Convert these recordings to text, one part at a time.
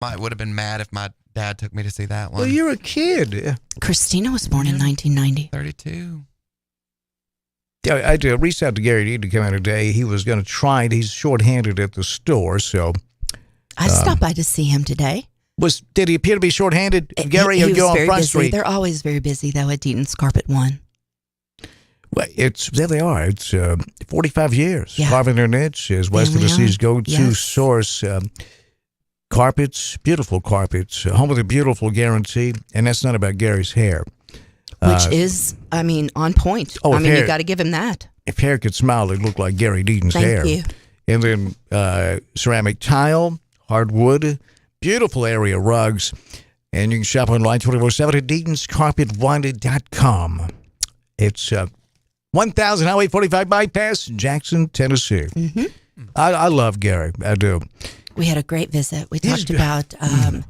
I would have been mad if my dad took me to see that one. Well, you're a kid. Christina was born in 1990. 32. Yeah, I reached out to Gary Dean to come out today. He was going to try it. He's shorthanded at the store, so. I stopped by to see him today. Did he appear to be shorthanded? Gary, he or was go on very Front busy. Street? They're always very busy, though, at Deaton's Carpet One. Well, there they are. It's 45 years. Yeah. Carving their niche is West Family Tennessee's owned. go-to Yes. source. Carpets, beautiful carpets, home with a beautiful guarantee, and that's not about Gary's hair. Which is, on point. Oh, you hair. got to give him that. If hair could smile, it looked like Gary Deaton's Thank hair. you. And then ceramic tile, hardwood, beautiful area rugs. And you can shop online 24/7 at DeatonsCarpetWine.com. It's 1000 Highway 45 bypass, Jackson, Tennessee. Mm-hmm. I love Gary. I do. We had a great visit. We He's talked about the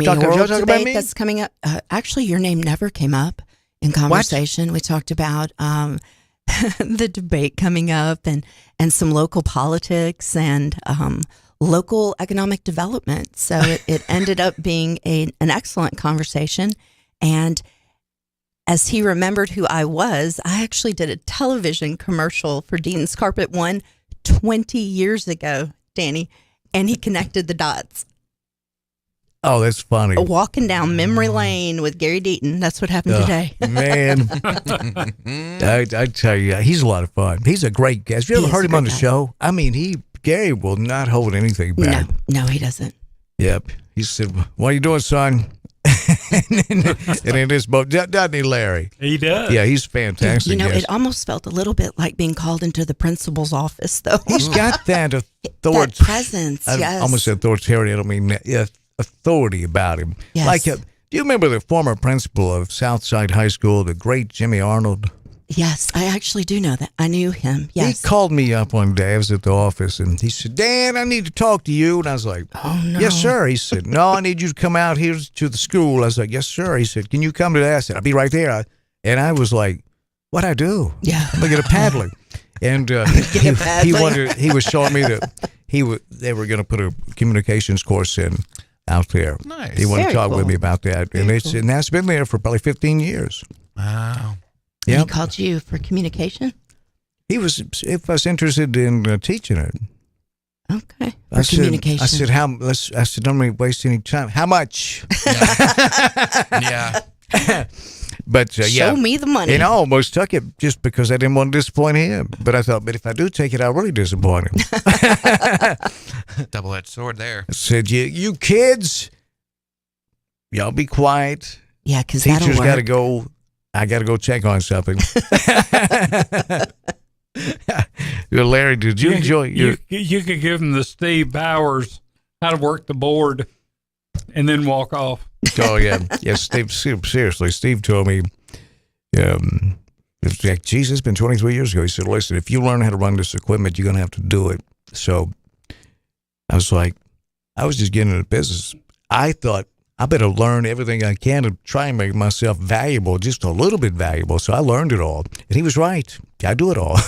Talk mayoral about debate me? that's coming up. Actually, your name never came up in conversation. We talked about the debate coming up and some local politics and local economic development. So it ended up being an excellent conversation. And as he remembered who I was, I actually did a television commercial for Deaton's Carpet One 20 years ago, Danny. And he connected the dots. Oh, that's funny. Walking down memory lane with Gary Deaton. That's what happened today. Man, I tell you, he's a lot of fun. He's a great guest. You He ever is heard a him on great the guy. show? Gary will not hold anything back. No, he doesn't. Yep. He said, "What are you doing, son?" and in this boat, doesn't he, Larry? He does. Yeah, he's fantastic. You know, yes. it almost felt a little bit like being called into the principal's office, though. He's got that that authority. presence, yes. Almost authoritarian. I don't mean that. Yeah, authority about him. Yes. Like, do you remember the former principal of Southside High School, the great Jimmy Arnold? Yes, I actually do know that. I knew him, yes. He called me up one day. I was at the office, and he said, "Dan, I need to talk to you." And I was like, Oh, no. "Yes, sir." He said, "No, I need you to come out here to the school." I was like, "Yes, sir." He said, "Can you come to that?" I said, "I'll be right there." And I was like, "What'd I do?" Yeah. I'm gonna get a paddler. And a he paddler. he was showing me that they were going to put a communications course in out there. Nice. He wanted Very to talk with cool. me about that, and and that's been there for probably 15 years. Wow. He Yeah, called you for communication? he was interested in teaching it. Okay. For communication. I said, I said, don't really waste any time. How much? Yeah. But Show yeah, me the money. and I almost took it just because I didn't want to disappoint him. But I thought, but if I do take it, I'll really disappoint him. Double-edged sword there. I said, you kids, y'all be quiet. Yeah, because that'll Teachers work. got to go. I got to go check on something. Larry, did you enjoy your? You could give him the Steve Bowers how to work the board, and then walk off. Oh yeah, Steve. Seriously, Steve told me. It's like, geez, it's been 23 years ago. He said, "Listen, if you learn how to run this equipment, you're gonna have to do it." So I was like, I was just getting into business. I thought I better learn everything I can to try and make myself valuable, just a little bit valuable. So I learned it all, and he was right. I do it all.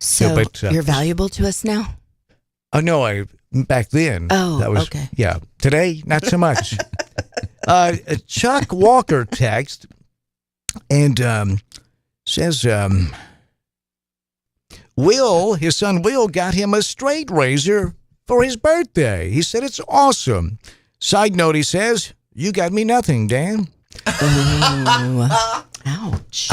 So but, you're valuable to us now? Oh no, back then. Oh, that was, okay. Yeah, today not so much. Chuck Walker text and says, his son Will got him a straight razor for his birthday. He said it's awesome. Side note, he says, "You got me nothing, Dan." Ooh. Ouch.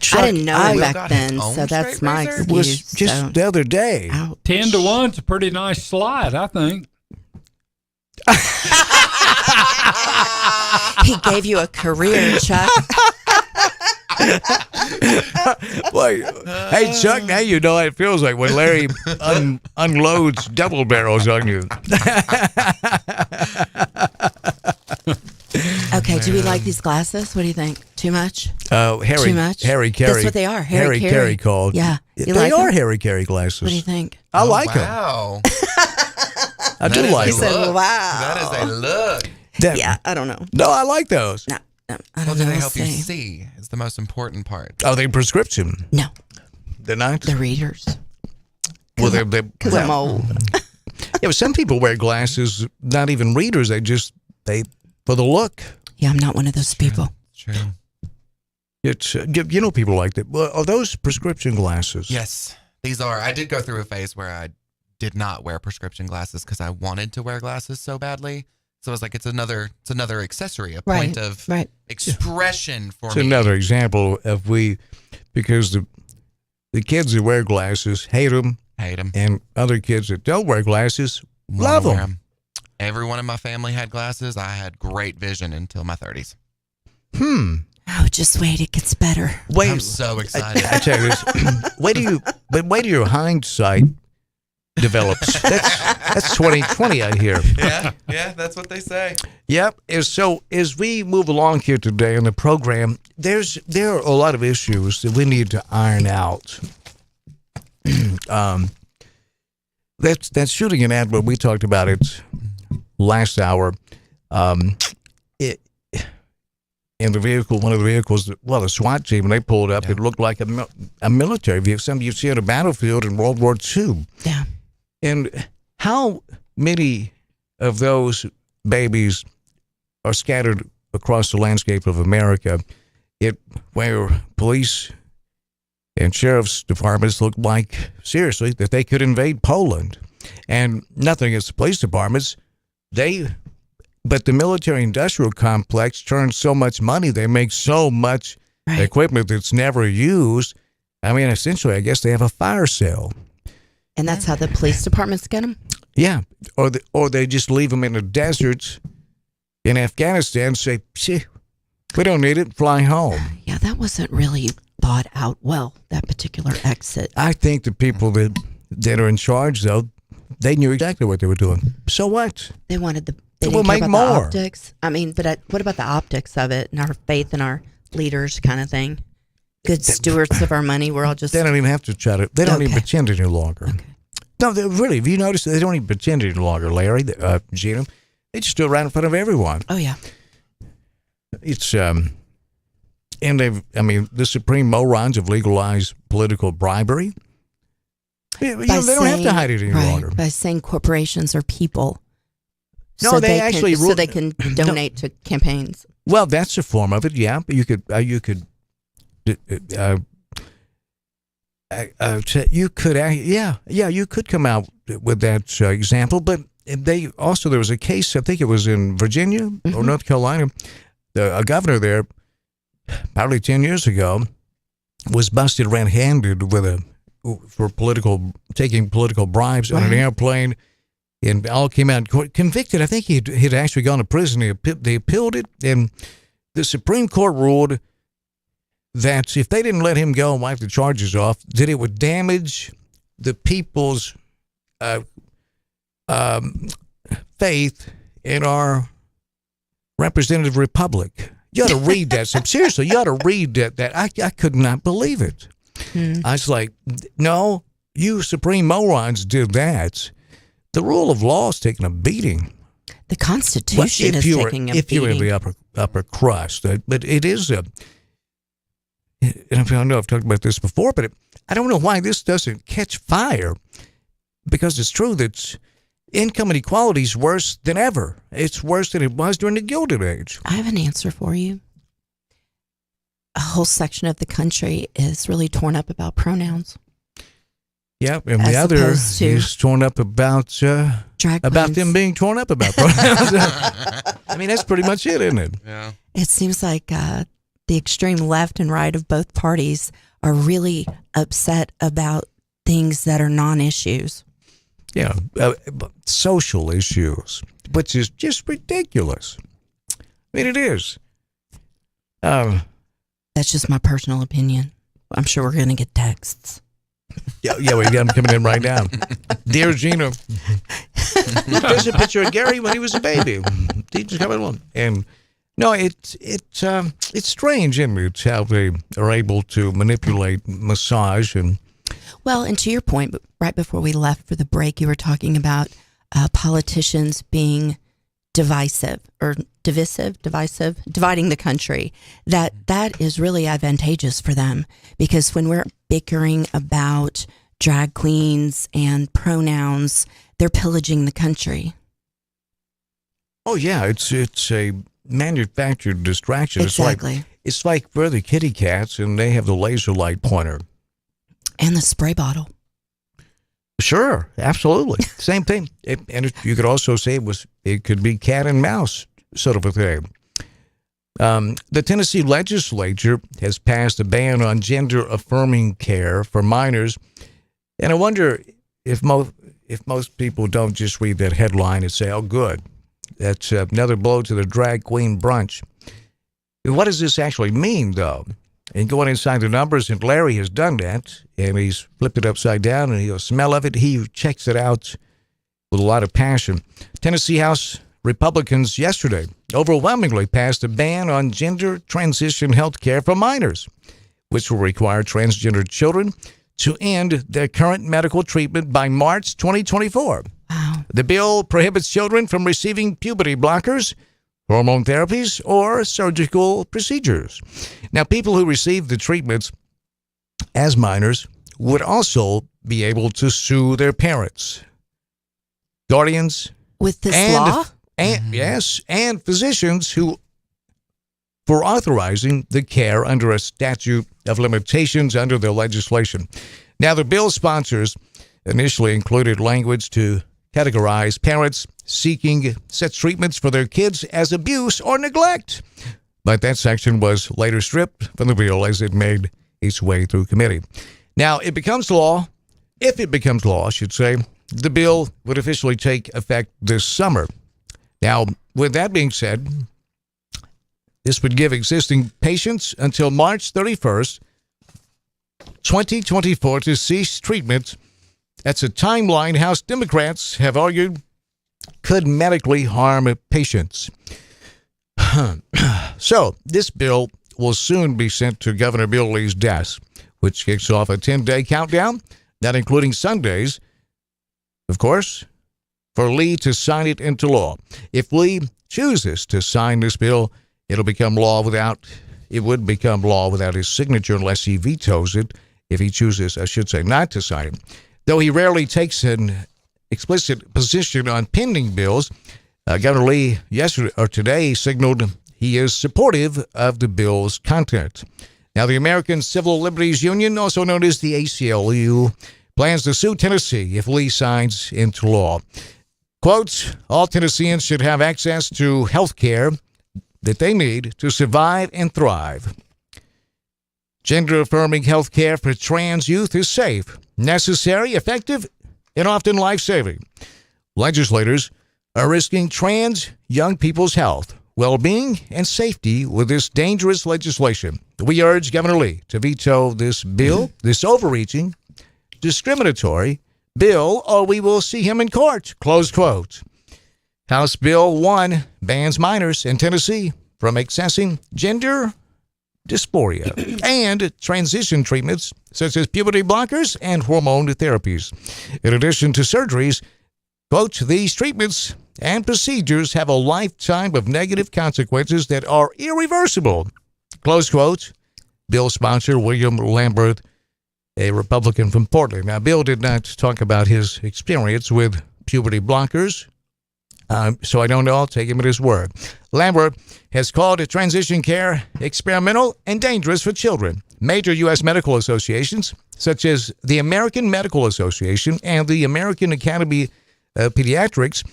Chuck, I didn't know Will back got his then, own so that's straight my razor? It was excuse. just so. the other day. Ouch. 10 to 1's a pretty nice slide, I think. He gave you a career, Chuck. Boy, hey, Chuck, now you know how it feels like when Larry unloads double barrels on you. Okay, do we like these glasses? What do you think? Too much? Harry, Too much? Harry Carey. That's what they are. Harry Carey. Carey called. Yeah. You They like are them? Harry Carey glasses. What do you think? I like them. Wow. I do That is like a them. said, look. wow. That is a look. Yeah, I don't know. No, I like those. No, I Well, don't do know. they We'll help you see. see? Is the most important part. Oh, they prescription. No, They're not. the readers. Well, Because I'm old. but some people wear glasses, not even readers. They for the look. Yeah, I'm not one of those people. True. It's you know people like that. Well, are those prescription glasses? Yes, these are. I did go through a phase where I did not wear prescription glasses because I wanted to wear glasses so badly. So I was like, it's another accessory, a point of expression for It's me. another example of because the kids that wear glasses hate them, and other kids that don't wear glasses love them. Everyone in my family had glasses. I had great vision until my 30s. Oh, just wait, it gets better. Wait, I'm so excited. I tell you this. Wait till your hindsight develops. That's 2020, I hear. yeah, that's what they say. Yep. So as we move along here today in the program, there are a lot of issues that we need to iron out. That shooting in Atwood, we talked about it last hour. In the vehicle, one of the vehicles, the SWAT team, when they pulled up, it looked like a military vehicle, something you see on a battlefield in World War II. Yeah. And how many of those babies are scattered across the landscape of America, where police and sheriff's departments look like, seriously, that they could invade Poland. And nothing against the police departments. But the military-industrial complex turns so much money. They make so much equipment that's never used. I mean, essentially, I guess they have a fire sale. And that's how the police departments get them? Yeah, or they just leave them in the deserts in Afghanistan and say, we don't need it, fly home. Yeah, that wasn't really thought out well, that particular exit. I think the people that are in charge, though, they knew exactly what they were doing. So what? They wanted They We'll didn't care make about more. the optics. I mean, but what about the optics of it and our faith in our leaders kind of thing? Good stewards of our money. We're all just... They don't even have to try to. They don't even Okay. pretend any longer. Okay. No, really, have you noticed they don't even pretend any longer, Larry, Gina? They just do it right in front of everyone. Oh, yeah. It's, and the Supreme morons have legalized political bribery. They don't have to hide it any longer. By saying corporations are people. No, they actually so they can donate to campaigns. Well, that's a form of it, yeah. But you could come out with that example. But there was a case, I think it was in Virginia or North Carolina. A governor there, probably 10 years ago, was busted red-handed for taking political bribes on an airplane. And all came out in court, convicted. I think he'd actually gone to prison. They appealed it, and the Supreme Court ruled that if they didn't let him go and wipe the charges off, that it would damage the people's faith in our representative republic. You ought to read that. Seriously, you ought to read that. I could not believe it. I was like, no, you Supreme morons did that. The rule of law is taking a beating. The Constitution is taking a beating. If you're in the upper crust. But it is and I know I've talked about this before, but I don't know why this doesn't catch fire, because it's true that income inequality is worse than ever. It's worse than it was during the Gilded Age. I have an answer for you. A whole section of the country is really torn up about pronouns. Yeah, and As the other opposed to is torn up about drag about queens. them being torn up about pronouns. I mean, that's pretty much it, isn't it? Yeah. It seems like the extreme left and right of both parties are really upset about things that are non-issues. Yeah, social issues, which is just ridiculous. I mean, it is. That's just my personal opinion. I'm sure we're going to get texts. Yeah, we got him coming in right now. Dear Gina, there's a picture of Gary when he was a baby. He's coming along, and no, it's strange, isn't it? It's how they are able to manipulate massage and. Well, and to your point, right before we left for the break, you were talking about politicians being divisive, dividing the country. That is really advantageous for them, because when we're bickering about drag queens and pronouns, they're pillaging the country. Oh yeah, it's a manufactured distraction. Exactly. It's like we're the kitty cats and they have the laser light pointer. And the spray bottle. Sure, absolutely. Same thing. You could also say it could be cat and mouse sort of a thing. The Tennessee legislature has passed a ban on gender-affirming care for minors. And I wonder if most people don't just read that headline and say, oh, good. That's another blow to the drag queen brunch. What does this actually mean, though? And going inside the numbers, and Larry has done that, and he's flipped it upside down, and he'll smell of it. He checks it out with a lot of passion. Tennessee House Republicans yesterday overwhelmingly passed a ban on gender transition health care for minors, which will require transgender children to end their current medical treatment by March 2024. Wow. The bill prohibits children from receiving puberty blockers, hormone therapies, or surgical procedures. Now, people who receive the treatments as minors would also be able to sue their parents, guardians, with this law? Yes, and physicians who for authorizing the care under a statute of limitations under the legislation. Now, the bill sponsors initially included language to categorize parents seeking such treatments for their kids as abuse or neglect. But that section was later stripped from the bill as it made its way through committee. Now, if it becomes law, I should say, the bill would officially take effect this summer. Now, with that being said, this would give existing patients until March 31st, 2024 to cease treatment. That's a timeline House Democrats have argued could medically harm patients. So, this bill will soon be sent to Governor Bill Lee's desk, which kicks off a 10-day countdown, not including Sundays, of course, for Lee to sign it into law. If Lee chooses to sign this bill, it would become law without his signature unless he vetoes it. If he chooses, I should say, not to sign it. Though he rarely takes an explicit position on pending bills, Governor Lee today signaled he is supportive of the bill's content. Now, the American Civil Liberties Union, also known as the ACLU, plans to sue Tennessee if Lee signs into law. Quote, all Tennesseans should have access to health care that they need to survive and thrive. Gender-affirming health care for trans youth is safe, necessary, effective, and often life-saving. Legislators are risking trans young people's health, well-being, and safety with this dangerous legislation. We urge Governor Lee to veto this bill, this overreaching, discriminatory bill, or we will see him in court. Close quote. House Bill 1 bans minors in Tennessee from accessing gender dysphoria and transition treatments such as puberty blockers and hormone therapies. In addition to surgeries, quote, these treatments and procedures have a lifetime of negative consequences that are irreversible. Close quote. Bill sponsor William Lambert, a Republican from Portland. Now, Bill did not talk about his experience with puberty blockers, so I don't know. I'll take him at his word. Lambert has called transition care experimental and dangerous for children. Major U.S. medical associations, such as the American Medical Association and the American Academy of Pediatrics,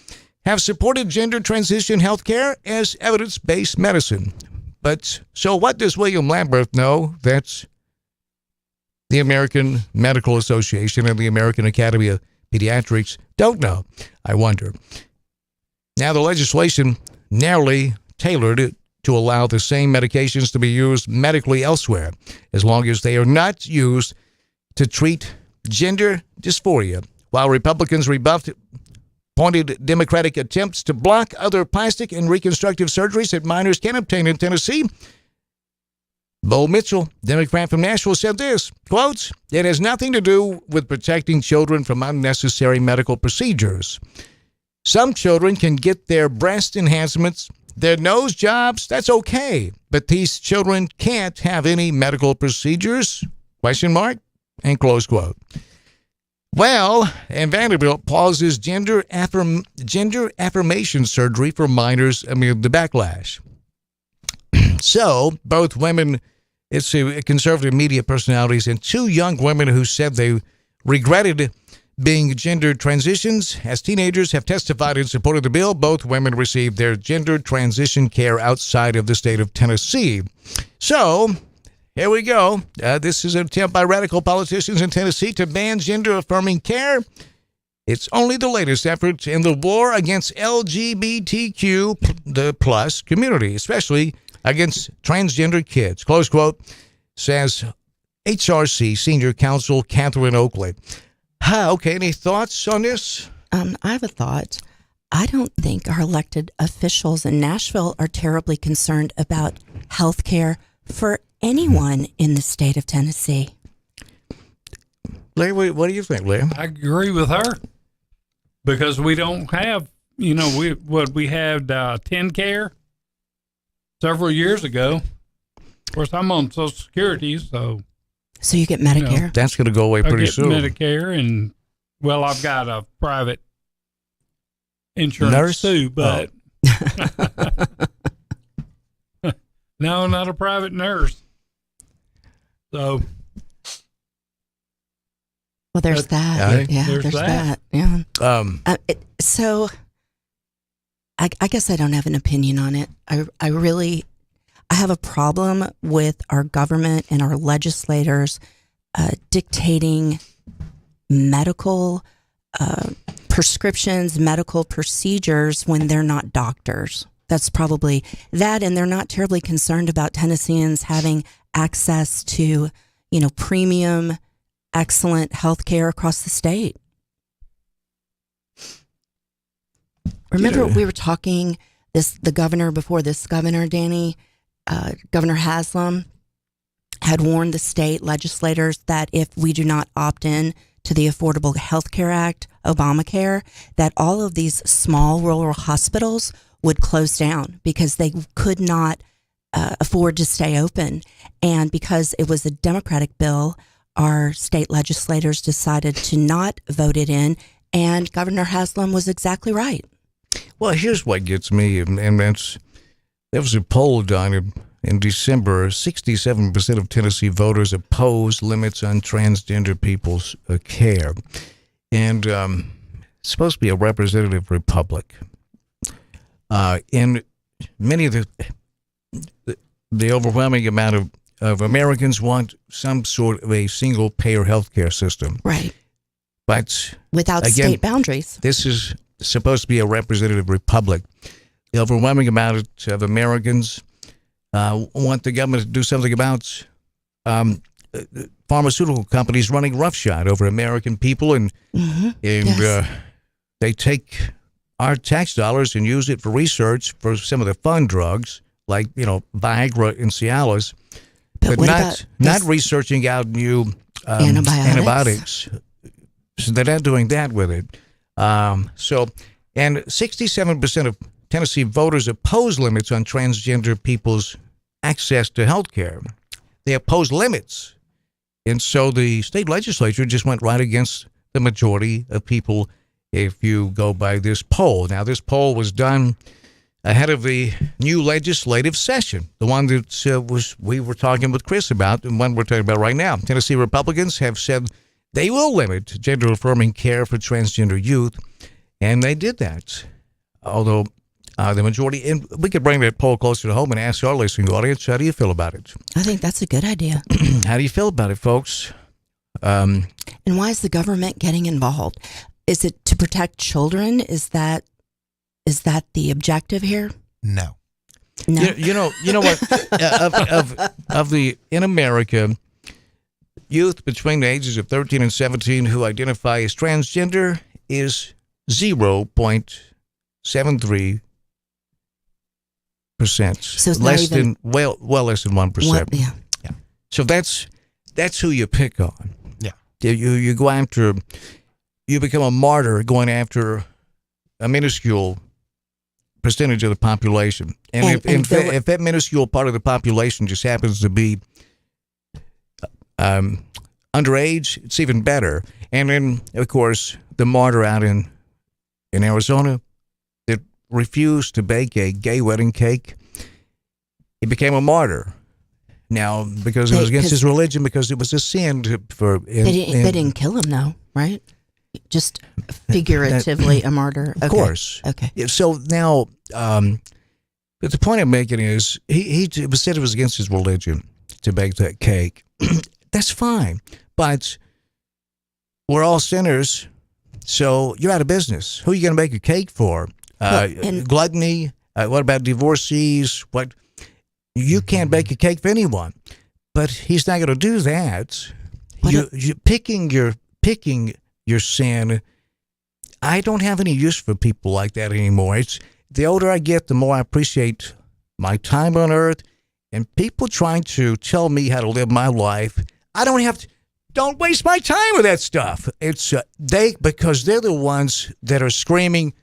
have supported gender transition health care as evidence-based medicine. But so what does William Lambert know that the American Medical Association and the American Academy of Pediatrics don't know, I wonder? Now, the legislation narrowly tailored it to allow the same medications to be used medically elsewhere, as long as they are not used to treat gender dysphoria, while Republicans rebuffed pointed Democratic attempts to block other plastic and reconstructive surgeries that minors can obtain in Tennessee. Bo Mitchell, Democrat from Nashville, said this, quote, it has nothing to do with protecting children from unnecessary medical procedures. Some children can get their breast enhancements, their nose jobs, that's okay. But these children can't have any medical procedures, question mark, and close quote. Well, and Vanderbilt pauses gender affirmation surgery for minors amid the backlash. So, both women, it's conservative media personalities, and two young women who said they regretted being gender transitions as teenagers have testified in support of the bill. Both women received their gender transition care outside of the state of Tennessee. So, here we go. This is an attempt by radical politicians in Tennessee to ban gender-affirming care. It's only the latest effort in the war against LGBTQ the plus community, especially against transgender kids. Close quote, says HRC Senior Counsel Catherine Oakley. Okay, any thoughts on this? I have a thought. I don't think our elected officials in Nashville are terribly concerned about health care for anyone in the state of Tennessee. Larry, what do you think, Larry? I agree with her because we don't have, we had TennCare several years ago. Of course, I'm on Social Security, so you get Medicare. That's going to go away pretty soon. Medicare, and I've got a private insurance nurse too, but no, not a private nurse. So, well, there's that. Yeah, there's that. Yeah. So, I guess I don't have an opinion on it. I have a problem with our government and our legislators dictating medical prescriptions, medical procedures when they're not doctors. That's probably that, and they're not terribly concerned about Tennesseans having access to, premium, excellent health care across the state. Remember, we were talking the governor before this governor, Danny, Governor Haslam had warned the state legislators that if we do not opt in to the Affordable Health Care Act, Obamacare, that all of these small rural hospitals would close down because they could not afford to stay open. And because it was a Democratic bill, our state legislators decided to not vote it in, and Governor Haslam was exactly right. Well, here's what gets me, and there was a poll done in December. 67% of Tennessee voters oppose limits on transgender people's care. And it's supposed to be a representative republic. And many of the overwhelming amount of Americans want some sort of a single-payer health care system. Right. But without again, state boundaries. This is supposed to be a representative republic. The overwhelming amount of Americans want the government to do something about pharmaceutical companies running roughshod over American people, and they take our tax dollars and use it for research for some of the fun drugs like Viagra and Cialis, but not researching out new antibiotics. So they're not doing that with it. And 67% of Tennessee voters oppose limits on transgender people's access to health care. They oppose limits. And so the state legislature just went right against the majority of people if you go by this poll. Now, this poll was done ahead of the new legislative session, the one that we were talking with Chris about, and one we're talking about right now. Tennessee Republicans have said they will limit gender-affirming care for transgender youth, and they did that. Although the majority, and we could bring that poll closer to home and ask our listening audience, how do you feel about it? I think that's a good idea. How do you feel about it, folks? And why is the government getting involved? Is it to protect children? Is that the objective here? No. You know what? In America, youth between the ages of 13 and 17 who identify as transgender is 0.73%. So it's less than less than 1%. Yeah. So that's who you pick on. Yeah. You go after. You become a martyr going after a minuscule percentage of the population, and if that minuscule part of the population just happens to be underage, it's even better. And then, of course, the martyr out in Arizona that refused to bake a gay wedding cake, he became a martyr. Now, because it was against his religion, because it was a sin they didn't kill him, though, right? Just figuratively a martyr. Of course. Okay. So now, but the point I'm making is it was said it was against his religion to bake that cake. That's fine, but we're all sinners, so you're out of business. Who are you going to bake a cake for? Gluttony? What about divorcees? What? You can't bake a cake for anyone. But he's not going to do that. You're picking your sin. I don't have any use for people like that anymore. It's the older I get, the more I appreciate my time on earth, and people trying to tell me how to live my life. I don't have to. Don't waste my time with that stuff. It's because they're the ones that are screaming,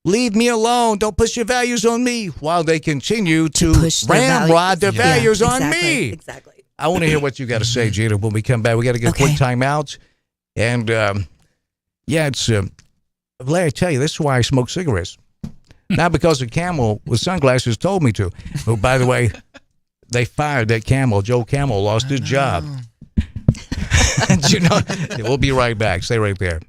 "Leave me alone! Don't push your values on me!" while they continue to ramrod their values on me. Exactly. I want to hear what you got to say, Gina. When we come back, we got to get a quick time out. And it's. Larry, I tell you, this is why I smoke cigarettes. Not because the Camel with sunglasses told me to. Oh, by the way, they fired that Camel. Joe Camel lost his job. We'll be right back. Stay right there.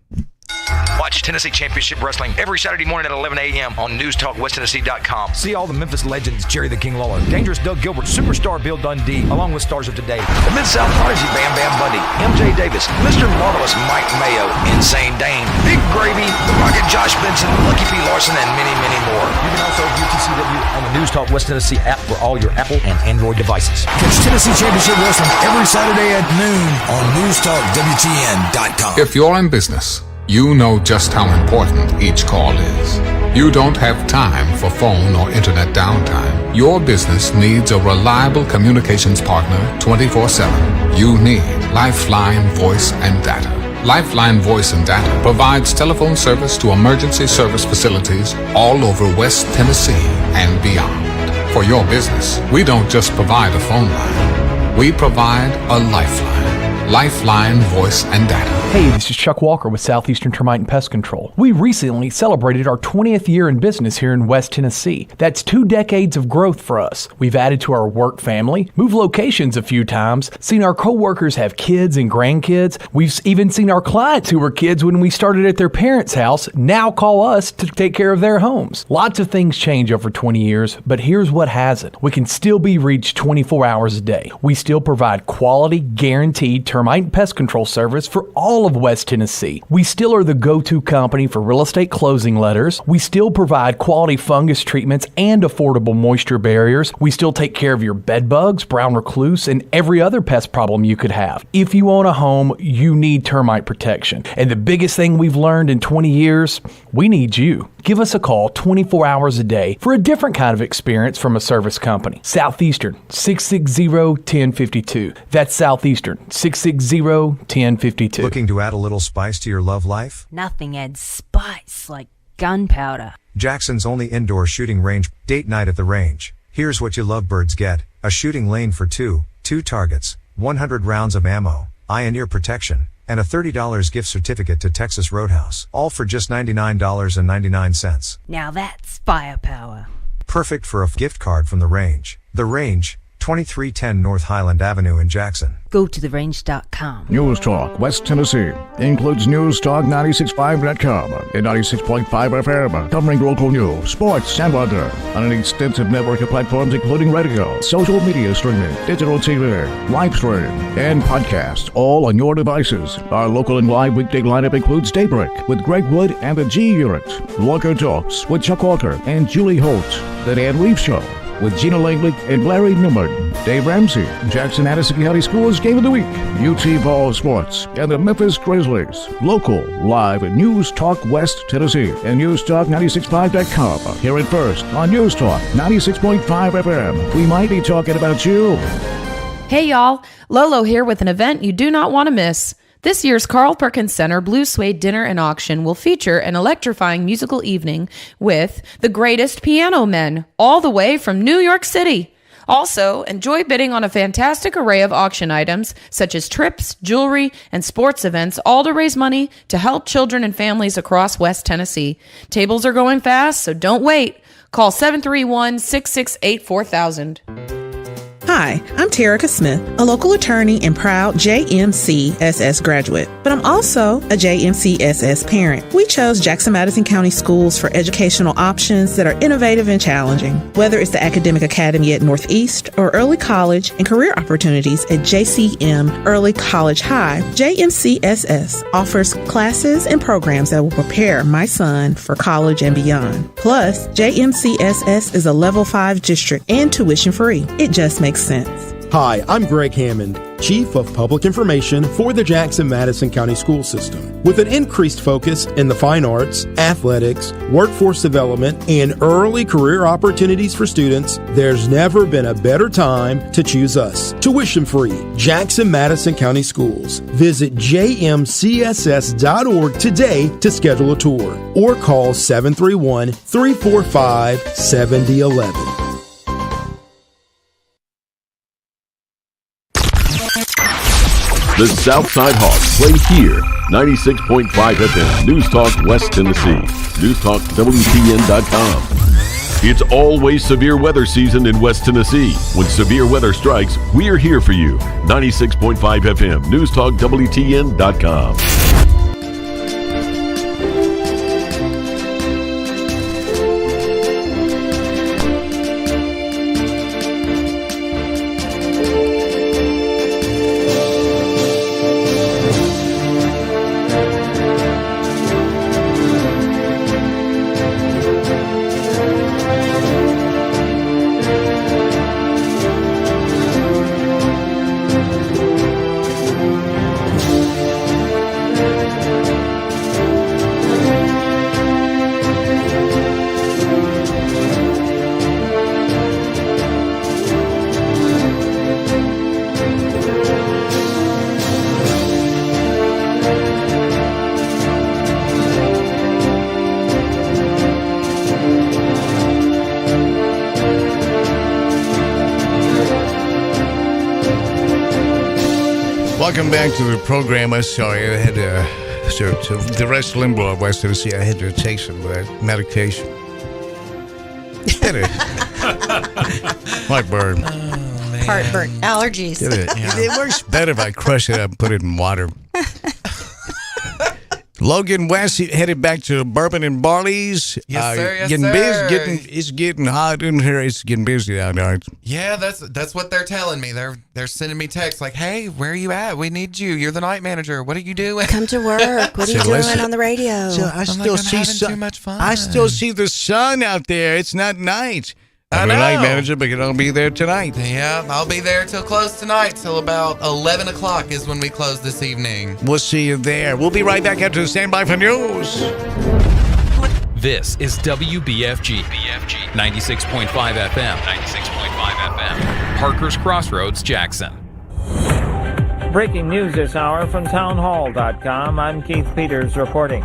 Watch Tennessee Championship Wrestling every Saturday morning at 11 a.m. on NewsTalkWestTennessee.com. See all the Memphis legends, Jerry the King Lawler, Dangerous Doug Gilbert, Superstar Bill Dundee, along with stars of today, the Mid-South Prodigy Bam Bam Bundy, MJ Davis, Mr. Marvelous Mike Mayo, Insane Dane, Big Gravy, The Rocket Josh Benson, Lucky P. Larson, and many, many more. You can also view TCW on the News Talk West Tennessee app for all your Apple and Android devices. Catch Tennessee Championship Wrestling every Saturday at noon on NewsTalkWTN.com. If you're in business, you know just how important each call is. You don't have time for phone or internet downtime. Your business needs a reliable communications partner 24/7. You need Lifeline Voice and Data. Lifeline Voice and Data provides telephone service to emergency service facilities all over West Tennessee and beyond. For your business, we don't just provide a phone line. We provide a lifeline. Lifeline Voice and Data. Hey, this is Chuck Walker with Southeastern Termite and Pest Control. We recently celebrated our 20th year in business here in West Tennessee. That's 2 decades of growth for us. We've added to our work family, moved locations a few times, seen our coworkers have kids and grandkids. We've even seen our clients who were kids when we started at their parents' house now call us to take care of their homes. Lots of things change over 20 years, but here's what hasn't. We can still be reached 24 hours a day. We still provide quality, guaranteed termite and pest control service for all of West Tennessee. We still are the go-to company for real estate closing letters. We still provide quality fungus treatments and affordable moisture barriers. We still take care of your bed bugs, brown recluse, and every other pest problem you could have. If you own a home, you need termite protection. And the biggest thing we've learned in 20 years, we need you. Give us a call 24 hours a day for a different kind of experience from a service company. Southeastern, 660-1052. That's Southeastern, 660-1052. Looking to add a little spice to your love life? Nothing adds spice like gunpowder. Jackson's only indoor shooting range. Date night at the range. Here's what you lovebirds get. A shooting lane for two targets, 100 rounds of ammo, eye and ear protection, and a $30 gift certificate to Texas Roadhouse. All for just $99.99. Now that's firepower. Perfect for a gift card from the range. The Range, 2310 North Highland Avenue in Jackson. Go to therange.com. News Talk West Tennessee includes News Talk 96.5.com and 96.5 FM, covering local news, sports, and weather on an extensive network of platforms including radio, social media streaming, digital TV, live stream, and podcasts, all on your devices. Our local and live weekday lineup includes Daybreak with Greg Wood and the G Unit, Walker Talks with Chuck Walker and Julie Holt, The Dan Reeves Show with Gina Langley and Larry Newman, Dave Ramsey, Jackson-Addison County Schools Game of the Week, UT Ball Sports, and the Memphis Grizzlies. Local, live at News Talk West Tennessee and NewsTalk965.com. Hear it first on News Talk 96.5 FM. We might be talking about you. Hey y'all, Lolo here with an event you do not want to miss. This year's Carl Perkins Center Blue Suede Dinner and Auction will feature an electrifying musical evening with the greatest piano men, all the way from New York City. Also, enjoy bidding on a fantastic array of auction items such as trips, jewelry, and sports events, all to raise money to help children and families across West Tennessee. Tables are going fast, so don't wait. Call 731-668-4000. Hi, I'm Terica Smith, a local attorney and proud JMCSS graduate, but I'm also a JMCSS parent. We chose Jackson Madison County Schools for educational options that are innovative and challenging. Whether it's the Academic Academy at Northeast or early college and career opportunities at JCM Early College High, JMCSS offers classes and programs that will prepare my son for college and beyond. Plus, JMCSS is a Level 5 district and tuition free. It just makes sense. Hi, I'm Greg Hammond, Chief of Public Information for the Jackson-Madison County School System. With an increased focus in the fine arts, athletics, workforce development, and early career opportunities for students, there's never been a better time to choose us. Tuition-free, Jackson-Madison County Schools. Visit jmcss.org today to schedule a tour or call 731-345-7011. The Southside Hawks play here. 96.5 FM, News Talk West Tennessee. News Talk WTN.com. It's always severe weather season in West Tennessee. When severe weather strikes, we're here for you. 96.5 FM, News Talk WTN.com. Welcome back to the program. I'm sorry, I had the Rush Limbaugh of West Tennessee. I had to take some medication. Heartburn. Oh, heartburn. Allergies. It works better if I crush it up and put it in water. Logan West headed back to Bourbon and Barley's. Yes, sir. Yes, getting sir. Busy, it's getting hot in here. It's getting busy down there. Yeah, that's what they're telling me. They're sending me texts like, "Hey, where are you at? We need you. You're the night manager. What are you doing? Come to work. What are you doing on the radio?" So I still see too much fun. I still see the sun out there. It's not night. I'm I a know. night manager, but I'll be there tonight. Yeah, I'll be there till close tonight, till about 11 o'clock is when we close this evening. We'll see you there. We'll be right back after the standby for news. This is WBFG 96.5 FM. 96.5 FM. Parker's Crossroads, Jackson. Breaking news this hour from townhall.com. I'm Keith Peters reporting.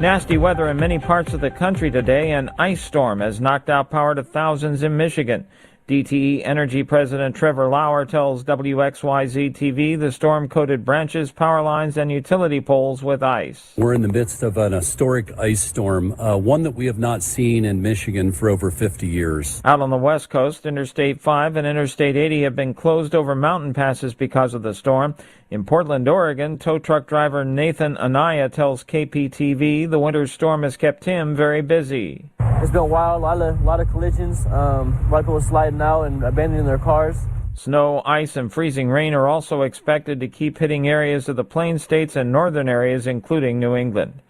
Nasty weather in many parts of the country today. An ice storm has knocked out power to thousands in Michigan. DTE Energy President Trevor Lauer tells WXYZ-TV the storm coated branches, power lines, and utility poles with ice. We're in the midst of an historic ice storm, one that we have not seen in Michigan for over 50 years. Out on the West Coast, Interstate 5 and Interstate 80 have been closed over mountain passes because of the storm. In Portland, Oregon, tow truck driver Nathan Anaya tells KPTV the winter storm has kept him very busy. It's been wild, a lot of collisions, a lot of people sliding out and abandoning their cars. Snow, ice, and freezing rain are also expected to keep hitting areas of the Plain States and northern areas, including New England.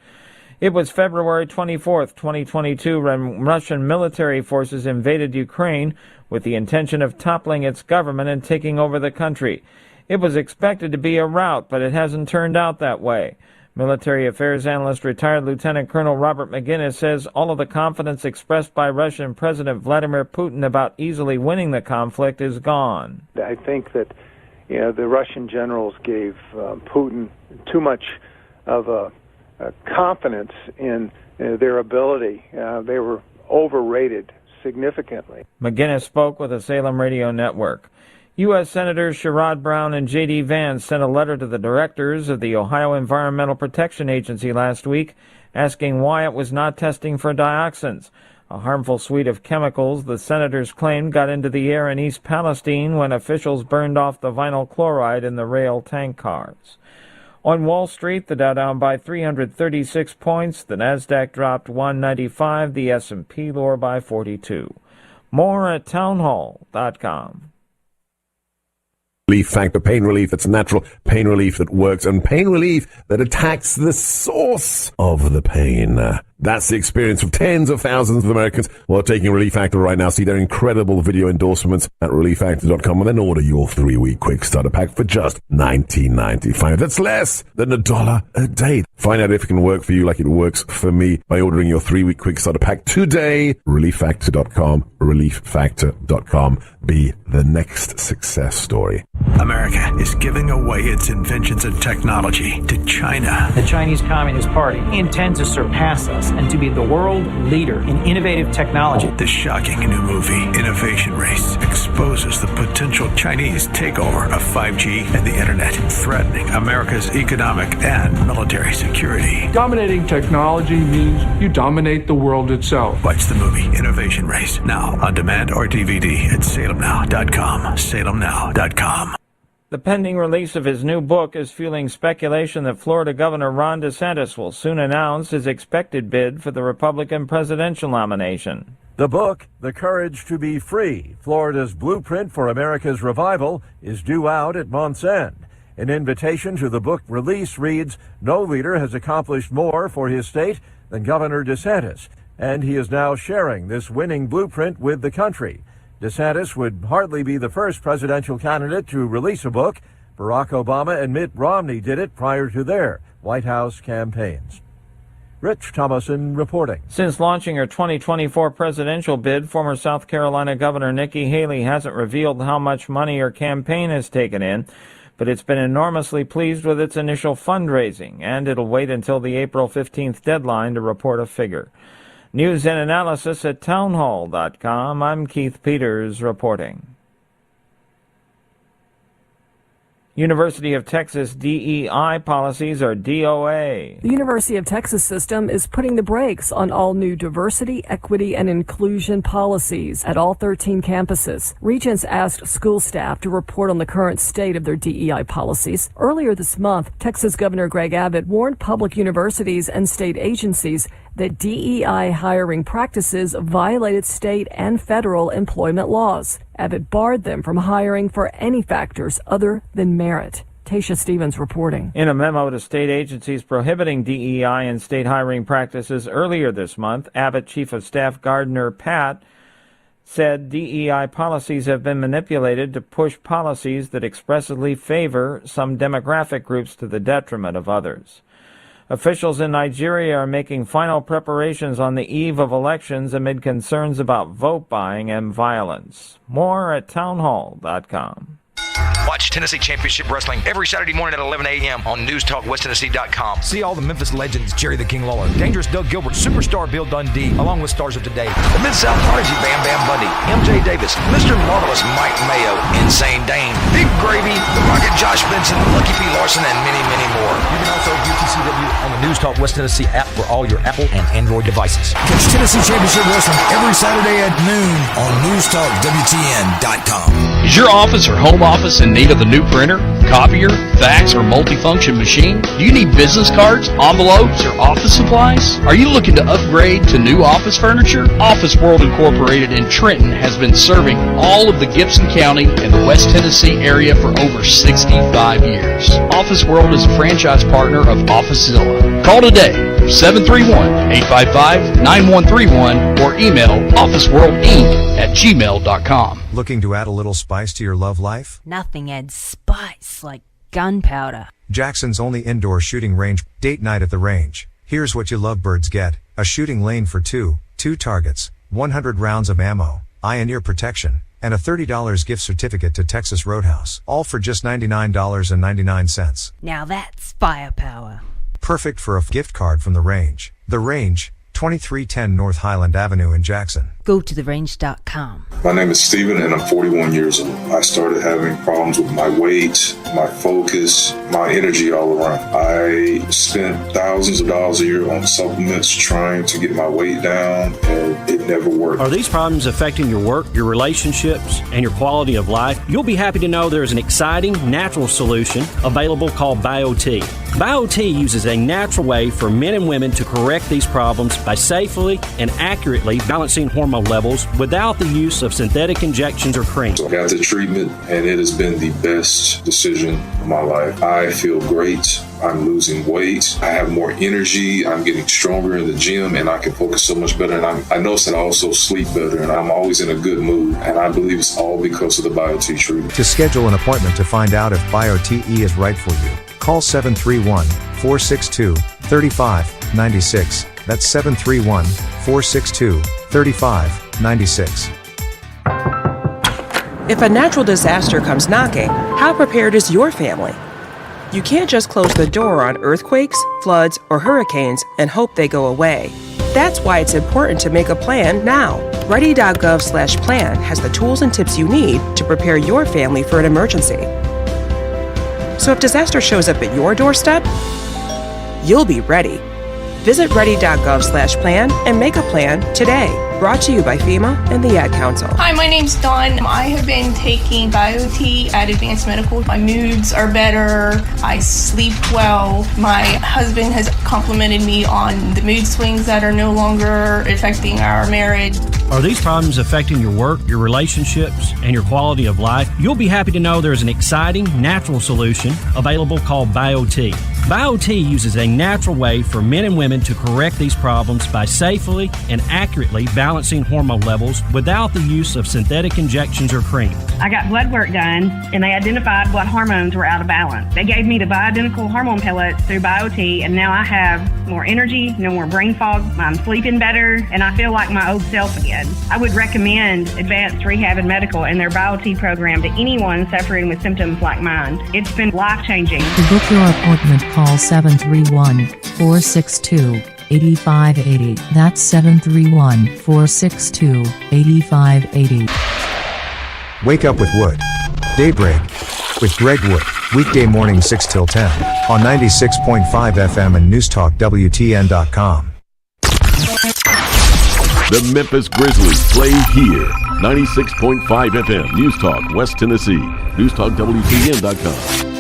It was February 24th, 2022, when Russian military forces invaded Ukraine with the intention of toppling its government and taking over the country. It was expected to be a rout, but it hasn't turned out that way. Military affairs analyst retired Lieutenant Colonel Robert McGinnis says all of the confidence expressed by Russian President Vladimir Putin about easily winning the conflict is gone. I think that the Russian generals gave Putin too much of a confidence in their ability. They were overrated significantly. McGinnis spoke with the Salem Radio Network. U.S. Senators Sherrod Brown and J.D. Vance sent a letter to the directors of the Ohio Environmental Protection Agency last week asking why it was not testing for dioxins, a harmful suite of chemicals the senators claimed got into the air in East Palestine when officials burned off the vinyl chloride in the rail tank cars. On Wall Street, the Dow down by 336 points, the Nasdaq dropped 195, the S&P lower by 42. More at townhall.com. Relief Factor, pain relief that's natural, pain relief that works, and pain relief that attacks the source of the pain. That's the experience of tens of thousands of Americans who are taking Relief Factor right now. See their incredible video endorsements at relieffactor.com and then order your 3-week quick starter pack for just $19.95. That's less than $1 a day. Find out if it can work for you like it works for me by ordering your 3-week quick starter pack today. relieffactor.com, relieffactor.com. Be the next success story. America is giving away its inventions and technology to China. The Chinese Communist Party intends to surpass us and to be the world leader in innovative technology. The shocking new movie, Innovation Race, exposes the potential Chinese takeover of 5G and the internet, threatening America's economic and military security. Dominating technology means you dominate the world itself. Watch the movie Innovation Race now on demand or DVD at salemnow.com. salemnow.com. The pending release of his new book is fueling speculation that Florida Governor Ron DeSantis will soon announce his expected bid for the Republican presidential nomination. The book, The Courage to Be Free, Florida's Blueprint for America's Revival, is due out at month's end. An invitation to the book release reads, "No leader has accomplished more for his state than Governor DeSantis, and he is now sharing this winning blueprint with the country." DeSantis would hardly be the first presidential candidate to release a book. Barack Obama and Mitt Romney did it prior to their White House campaigns. Rich Thomason reporting. Since launching her 2024 presidential bid, former South Carolina Governor Nikki Haley hasn't revealed how much money her campaign has taken in, but it's been enormously pleased with its initial fundraising, and it'll wait until the April 15th deadline to report a figure. News and analysis at townhall.com. I'm Keith Peters reporting. University of Texas DEI policies are DOA. The University of Texas system is putting the brakes on all new diversity, equity, and inclusion policies at all 13 campuses. Regents asked school staff to report on the current state of their DEI policies. Earlier this month, Texas Governor Greg Abbott warned public universities and state agencies that DEI hiring practices violated state and federal employment laws. Abbott barred them from hiring for any factors other than merit. Tasha Stevens reporting. In a memo to state agencies prohibiting DEI and state hiring practices earlier this month, Abbott Chief of Staff Gardner Patt said DEI policies have been manipulated to push policies that expressly favor some demographic groups to the detriment of others. Officials in Nigeria are making final preparations on the eve of elections amid concerns about vote buying and violence. More at townhall.com. Watch Tennessee Championship Wrestling every Saturday morning at 11 a.m. on NewsTalkWestTennessee.com. See all the Memphis legends, Jerry the King Lawler, Dangerous Doug Gilbert, Superstar Bill Dundee, along with stars of today, the Mid-South Prodigy Bam Bam Bundy, MJ Davis, Mr. Marvelous Mike Mayo, Insane Dane, Big Gravy, The Rocket Josh Benson, Lucky P. Larson, and many, many more. You can also view TCW on the News Talk West Tennessee app for all your Apple and Android devices. Catch Tennessee Championship Wrestling every Saturday at noon on NewsTalkWTN.com. Is your office or home office in need of a new printer, copier, fax, or multifunction machine? Do you need business cards, envelopes, or office supplies? Are you looking to upgrade to new office furniture? Office World Incorporated in Trenton has been serving all of the Gibson County and the West Tennessee area for over 65 years. Office World is a franchise partner of OfficeZilla. Call today, 731-855-9131, or email officeworldinc@gmail.com. Looking to add a little spice to your love life? Nothing adds spice like gunpowder. Jackson's only indoor shooting range, date night at the range. Here's what you lovebirds get: a shooting lane for two targets, 100 rounds of ammo, eye and ear protection, and a $30 gift certificate to Texas Roadhouse. All for just $99.99. Now that's firepower. Perfect for a gift card from the range. The range, 2310 North Highland Avenue in Jackson. Go to therange.com. My name is Steven and I'm 41 years old. I started having problems with my weight, my focus, my energy all around. I spent thousands of dollars a year on supplements trying to get my weight down, and it never worked. Are these problems affecting your work, your relationships, and your quality of life? You'll be happy to know there is an exciting, natural solution available called BioT. BioT uses a natural way for men and women to correct these problems by safely and accurately balancing hormone levels without the use of synthetic injections or cream. So I got the treatment, and it has been the best decision of my life. I feel great. I'm losing weight. I have more energy. I'm getting stronger in the gym, and I can focus so much better. And I notice that I also sleep better, and I'm always in a good mood. And I believe it's all because of the BioT treatment. To schedule an appointment to find out if BioTE is right for you, call 731-462-3596. That's 731-462-3596. If a natural disaster comes knocking, how prepared is your family? You can't just close the door on earthquakes, floods, or hurricanes and hope they go away. That's why it's important to make a plan now. Ready.gov/plan has the tools and tips you need to prepare your family for an emergency. So if disaster shows up at your doorstep, you'll be ready. Visit ready.gov/plan and make a plan today. Brought to you by FEMA and the Ad Council. Hi, my name's Dawn. I have been taking BioT at Advanced Medical. My moods are better. I sleep well. My husband has complimented me on the mood swings that are no longer affecting our marriage. Are these problems affecting your work, your relationships, and your quality of life? You'll be happy to know there's an exciting, natural solution available called BioT. BioT uses a natural way for men and women to correct these problems by safely and accurately balancing hormone levels without the use of synthetic injections or cream. I got blood work done, and they identified what hormones were out of balance. They gave me the bioidentical hormone pellets through BioT, and now I have more energy, no more brain fog, I'm sleeping better, and I feel like my old self again. I would recommend Advanced Rehab and Medical and their BioT program to anyone suffering with symptoms like mine. It's been life-changing. To book your appointment, call 731-462-8580. That's 731-462-8580. Wake up with Wood. Daybreak with Greg Wood. Weekday morning 6 till 10 on 96.5 FM and Newstalk WTN.com. The Memphis Grizzlies play here. 96.5 FM, News Talk, West Tennessee. NewsTalkWTN.com.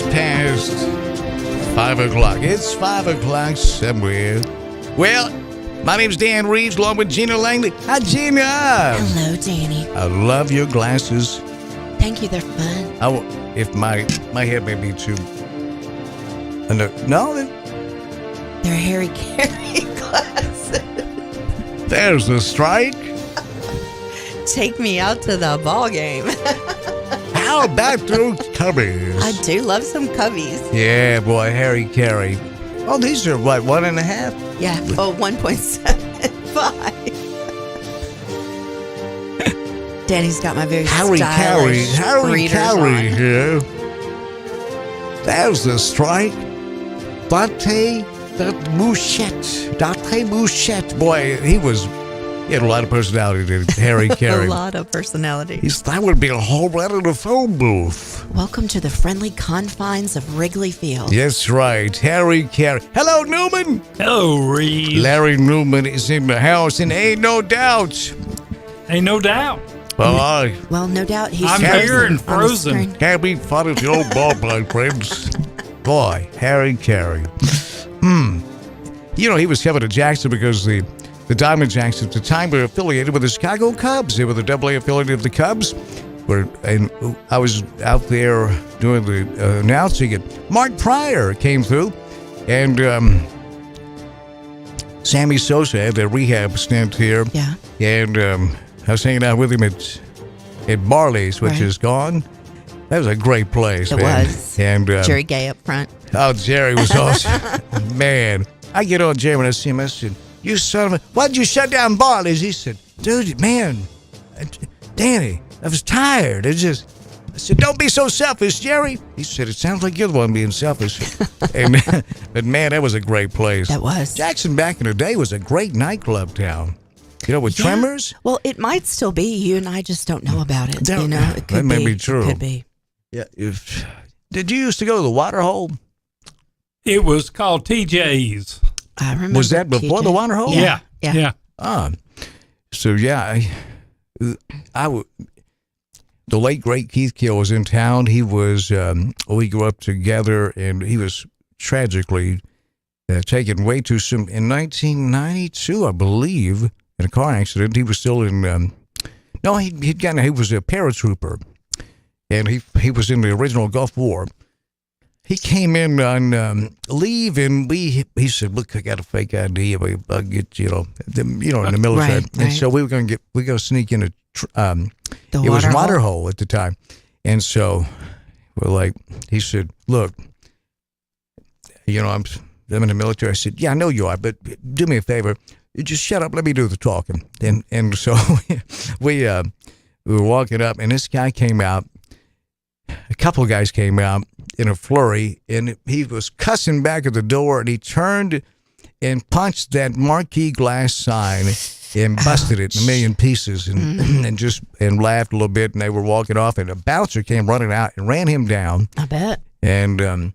Past 5 o'clock. It's 5 o'clock somewhere. Well, my name's Dan Reeves, along with Gina Langley. Hi, Gina. Hello, Danny. I love your glasses. Thank you. They're fun. If my head may be too... No, they're Harry Carey glasses. There's the strike. Take me out to the ball game. How about those cubbies? I do love some cubbies. Yeah, boy, Harry Carey. Oh, these are what, 1.5? Yeah, 1.75. Danny's got my very Harry Carey here. There's the strike. Dante Mouchette. Boy, he had a lot of personality, did Harry Carey. A lot of personality. That would be a whole lot in the phone booth. Welcome to the friendly confines of Wrigley Field. Yes, right. Harry Carey. Hello, Newman. Hello, Reeves. Larry Newman is in the house, and ain't no doubt. Ain't no doubt. Well, no doubt he's I'm here and frozen. Can't be fun at the old ball, my friends. Boy, Harry Carey. You know, he was coming to Jackson because the Diamond Jacks at the time were affiliated with the Chicago Cubs. They were the AA affiliate of the Cubs. And I was out there doing the announcing, and Mark Pryor came through, and Sammy Sosa had a rehab stint here. Yeah. And I was hanging out with him at Barley's, which is gone. That was a great place. It man. was. And Jerry Gay up front. Oh, Jerry was awesome. Man, I get on Jerry when I see him. I said, "You son of a, why'd you shut down Barley's?" He said, "Dude, man, Danny, I was tired. It's just," I said, "Don't be so selfish, Jerry." He said, "It sounds like you're the one being selfish." And, but man, that was a great place. That was. Jackson back in the day was a great nightclub town. You know, with Tremors. Well, it might still be. You and I just don't know about it. That, you know, it could that may be true. It could be. Yeah. Did you used to go to the Waterhole? It was called TJ's. I remember. Was that before the Waterhole? Yeah. So yeah, the late great Keith Gill was in town. He was we grew up together, and he was tragically taken way too soon in 1992, I believe, in a car accident. He was still in. He was a paratrooper, and he was in the original Gulf War. He came in on leave, and he said, "Look, I got a fake ID. I'll get in the military." Right. And so we were going to sneak in it was Waterhole at the time, and so we're like, he said, "Look, I'm in the military." I said, "Yeah, I know you are, but do me a favor, you just shut up. Let me do the talking." And so we were walking up, and this guy came out. A couple of guys came out in a flurry, and he was cussing back at the door, and he turned and punched that marquee glass sign and busted it in a million pieces, and laughed a little bit, and they were walking off, and a bouncer came running out and ran him down. I bet. And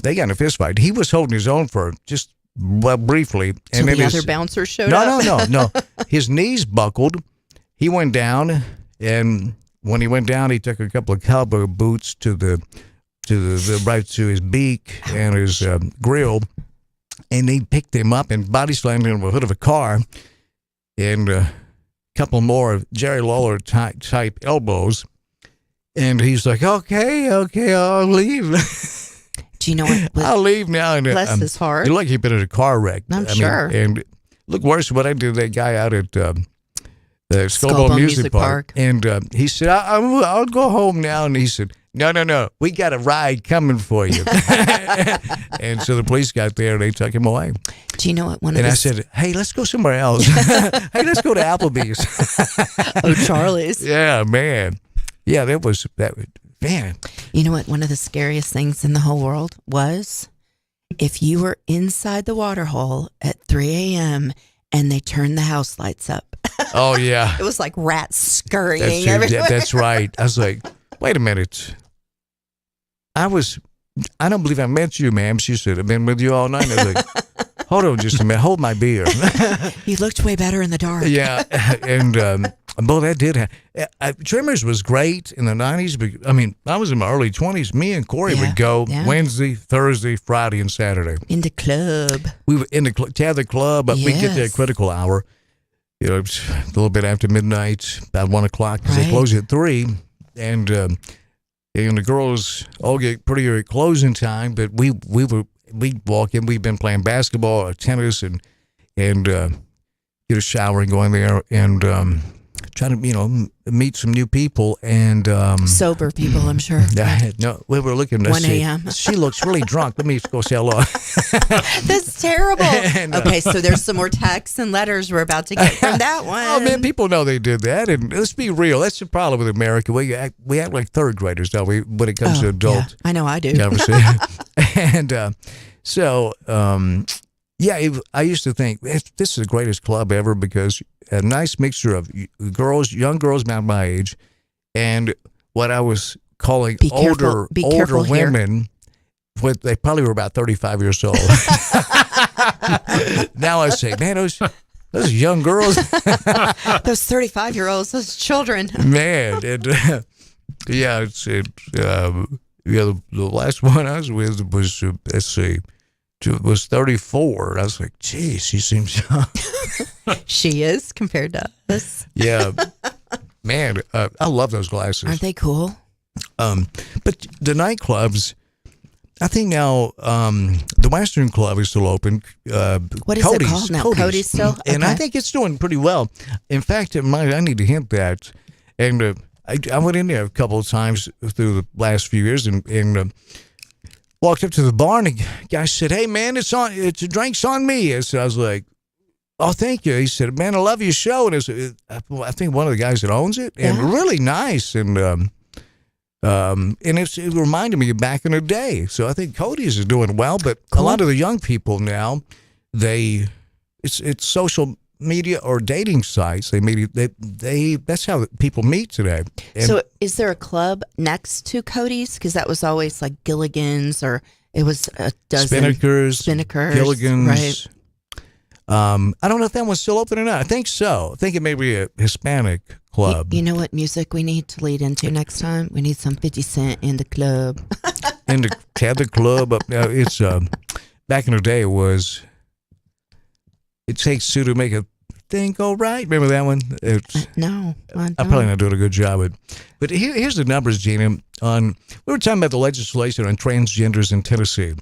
they got in a fist fight. He was holding his own for just briefly. So and the other bouncers showed up? No. His knees buckled. He went down, and when he went down, he took a couple of cowboy boots to the right to his beak and his grill, and they picked him up and body slammed him in the hood of a car, and a couple more Jerry Lawler type elbows, and he's like, okay, I'll leave. Do you know what? I'll leave now. And bless his heart. You're like he'd been in a car wreck. I'm sure. And look worse than what I did to that guy out at the Scobell Music Park. And he said, I'll go home now. And he said, no, we got a ride coming for you. And so the police got there and they took him away. Do you know what? I said, hey, let's go somewhere else. Hey, let's go to Applebee's. Oh, Charlie's. Yeah, man. Yeah, man. You know what? One of the scariest things in the whole world was if you were inside the Waterhole at 3 a.m. and they turned the house lights up. Oh, yeah. It was like rats scurrying everywhere. That's right. I was like, wait a minute. I don't believe I met you, ma'am. She said, I've been with you all night. I was like, hold on just a minute. Hold my beer. You looked way better in the dark. Yeah. And, boy, that did happen. Tremors was great in the 90s. But, I was in my early 20s. Me and Corey would go Wednesday, Thursday, Friday, and Saturday. In the club. We were in the club, but we'd get there at critical hour. A little bit after midnight, about 1 o'clock, because they close at 3. And the girls all get pretty early closing time, but we'd walk in. We've been playing basketball or tennis and get a shower and go in there and try to meet some new people and sober people, I'm sure. No, we were looking to 1 see. a.m. She looks really drunk. Let me go say hello. That's terrible. Okay, so there's some more texts and letters we're about to get from that one. Oh man, people know they did that, and let's be real. That's the problem with America. We act like third graders, don't we? When it comes to adult, yeah. I know I do. Conversation. And so. I used to think this is the greatest club ever because a nice mixture of young girls about my age, and what I was calling older women. They probably were about 35 years old. Now I say, man, those young girls, those 35-year-olds, those children, man, the last one I was with was let's see. Was 34. I was like, geez, she seems young. She is compared to us. Yeah. Man, I love those glasses. Aren't they cool? But the nightclubs, I think now the the Western Club is still open. What is it called now? Cody's still? And Okay. I think it's doing pretty well. In fact, I need to hint that. And I went in there a couple of times through the last few years and walked up to the bar, and the guy said, "Hey, man, it's a drink's on me." And so I was like, "Oh, thank you." He said, "Man, I love your show." And I think one of the guys that owns it, and really nice. And it reminded me of back in the day. So I think Cody's is doing well, but a lot of the young people now, it's social media or dating sites. That's how people meet today. And So is there a club next to Cody's? Because that was always like Gilligan's, or it was a dozen. Spinnakers, Gilligan's. Right. I don't know if that one's still open or not. I think so. I think it may be a Hispanic club. You know what music we need to lead into next time? We need some 50 Cent in the club. In the club. It's back in the day. It takes two to make a thing go right. Remember that one? No, I'm probably not doing a good job. But here's the numbers, Gina. We were talking about the legislation on transgenders in Tennessee.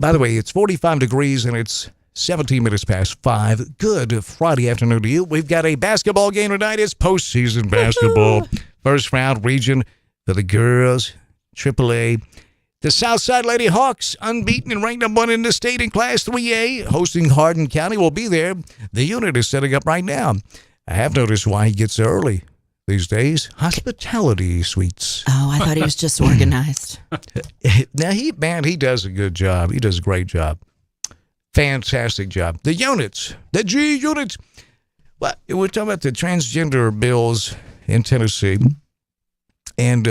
By the way, it's 45 degrees and it's 17 minutes past 5. Good Friday afternoon to you. We've got a basketball game tonight. It's postseason basketball. First round region for the girls, AAA. The Southside Lady Hawks, unbeaten and ranked number 1 in the state in Class 3A, hosting Hardin County, will be there. The unit is setting up right now. I have noticed why he gets there early these days. Hospitality suites. Oh, I thought he was just organized. Now, he does a good job. He does a great job. Fantastic job. The units, the G units. Well, we're talking about the transgender bills in Tennessee. And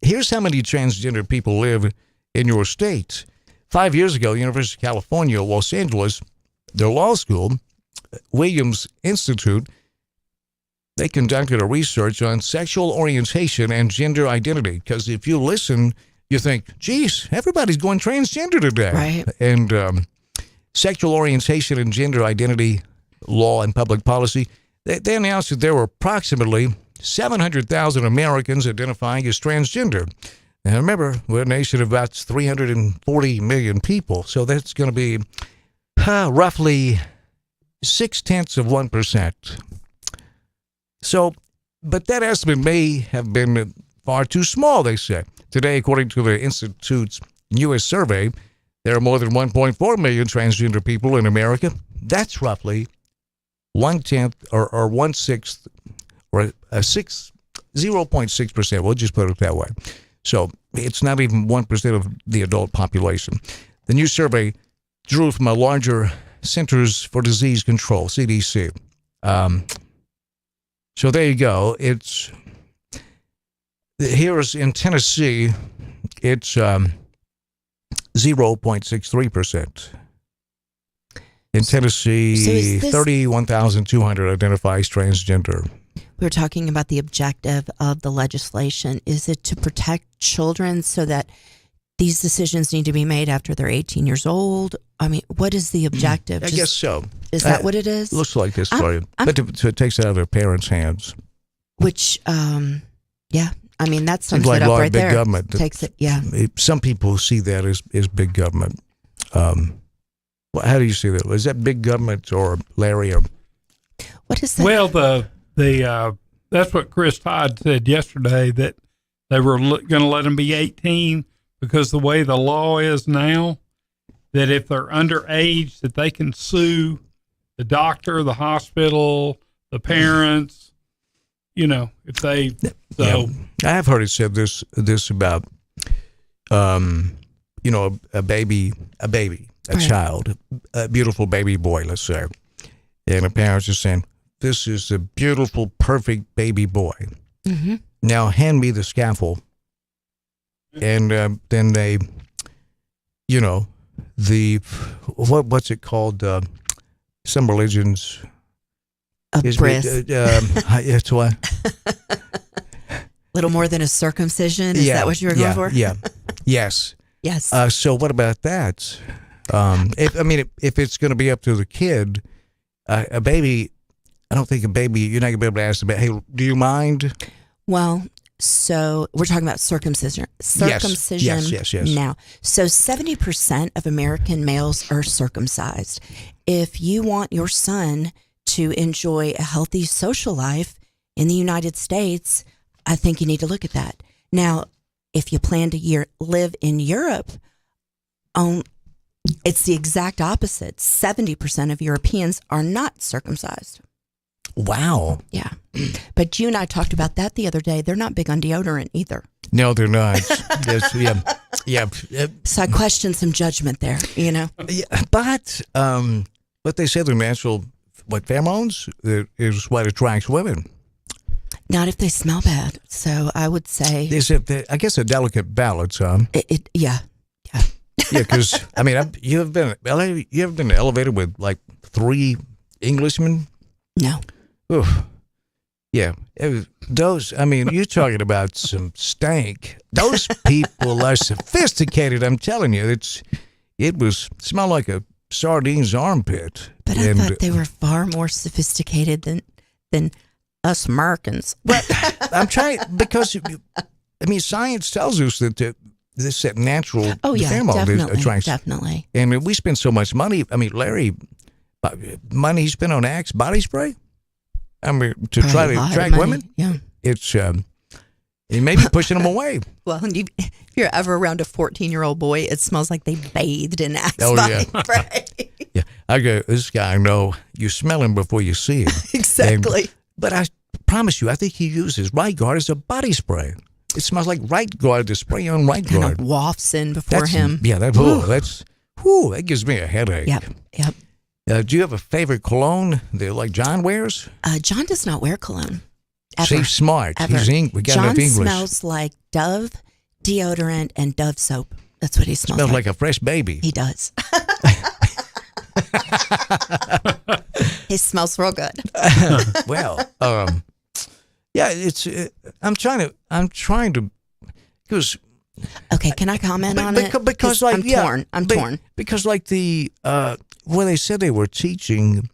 here's how many transgender people live in your state. 5 years ago, University of California, Los Angeles, their law school, Williams Institute, they conducted a research on sexual orientation and gender identity. Because if you listen, you think, geez, everybody's going transgender today. Right. And sexual orientation and gender identity law and public policy, they announced that there were approximately 700,000 Americans identifying as transgender. Now, remember, we're a nation of about 340 million people, so that's going to be roughly 0.6%. So, but that estimate may have been far too small, they say. Today, according to the Institute's newest survey, there are more than 1.4 million transgender people in America. That's roughly 1/10 or 1/6 or 0.6%. We'll just put it that way. So it's not even 1% of the adult population. The new survey drew from a larger Centers for Disease Control, CDC. So there you go. Here's in Tennessee, it's 0.63%. In Tennessee, 31,200 identifies transgender. We were talking about the objective of the legislation. Is it to protect children so that these decisions need to be made after they're 18 years old? I mean, what is the objective? I guess so. Is that what it is? Looks like this for you. But it takes it out of their parents' hands. Which, yeah. I mean, that sums like it up right big there. Government. Takes it, yeah. Some people see that as big government. Well, how do you see that? Is that big government or Larry? Or what is that? Well, that's what Chris Todd said yesterday, that they were going to let them be 18 because the way the law is now, that if they're underage, that they can sue the doctor, the hospital, the parents. You know, if they so. Yeah. I have heard it said this about, you know, a baby, a child, a beautiful baby boy, let's say, and the parents are saying, "This is a beautiful, perfect baby boy. Mm-hmm. Now hand me the scaffold." And then they, you know, what's it called? Some religions. A bris. It's what? Little more than a circumcision? Is that what you were going for? Yeah. Yes. Yes. So what about that? If it's going to be up to the kid, a baby, I don't think you're not going to be able to ask the baby, hey, do you mind? Well, So we're talking about circumcision. Yes. Now, so 70% of American males are circumcised. If you want your son to enjoy a healthy social life in the United States, I think you need to look at that. Now, if you plan to live in Europe, it's the exact opposite. 70% of Europeans are not circumcised. Wow. Yeah. But you and I talked about that the other day. They're not big on deodorant either. No, they're not. Yeah. So I question some judgment there, you know. Yeah, but they say the natural pheromones is what attracts women. Not if they smell bad. So I would say I guess a delicate balance, huh? Yeah. Yeah, because I mean, you ever been elevated with like 3 Englishmen? No. Oof. Yeah, those. I mean, you're talking about some stank. Those people are sophisticated. I'm telling you, it smelled like a sardine's armpit. But I thought they were far more sophisticated than us Americans. Well, I'm trying because I mean, science tells us that this natural pheromone attracts. Definitely. And we spend so much money. I mean, Larry, money he spent on Axe body spray. I mean, to try to attract women. Yeah, it's he may be pushing them away. Well, if you're ever around a 14-year-old boy, it smells like they bathed in Axe body spray. Yeah, I go. This guy, I know you smell him before you see him. Exactly. But I promise you, I think he uses Right Guard as a body spray. It smells like Right Guard, the spray on Right Guard. Kind of wafts in before him. Yeah, that gives me a headache. Yep. Do you have a favorite cologne that like John wears? John does not wear cologne. Ever. See, smart. Ever. We got enough English. John smells like Dove deodorant and Dove soap. That's what he smells like a fresh baby. He does. He smells real good. Well, yeah, it's. I'm trying to, because. Okay, can I comment on it? Because I'm torn. I'm torn. Because like when they said they were teaching,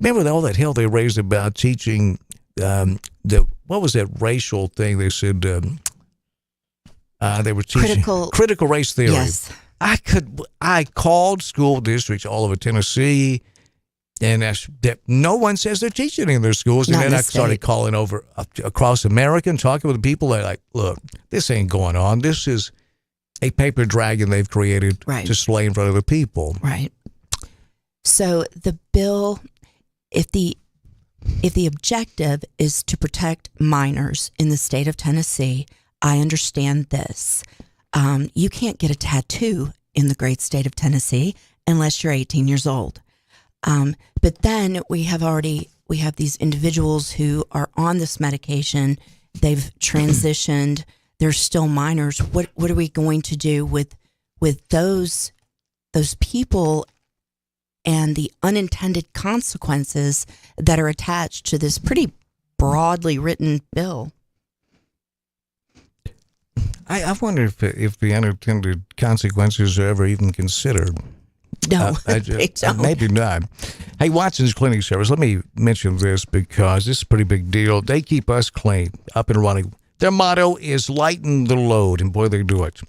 remember all that hell they raised about teaching what was that racial thing they said they were teaching critical race theory. Yes. I called school districts all over Tennessee, and that no one says they're teaching in their schools. And then I started calling over across America and talking with the people. They're like, look, this ain't going on. This is a paper dragon they've created to slay in front of the people. Right. So the bill, if the objective is to protect minors in the state of Tennessee, I understand this. You can't get a tattoo in the great state of Tennessee unless you're 18 years old. But then we have these individuals who are on this medication. They've transitioned. They're still minors. What are we going to do with those people and the unintended consequences that are attached to this pretty broadly written bill? I wonder if the unintended consequences are ever even considered. No, they don't. Maybe not. Hey, Watson's Cleaning Service, let me mention this because this is a pretty big deal. They keep us clean, up and running. Their motto is lighten the load, and boy, they do it.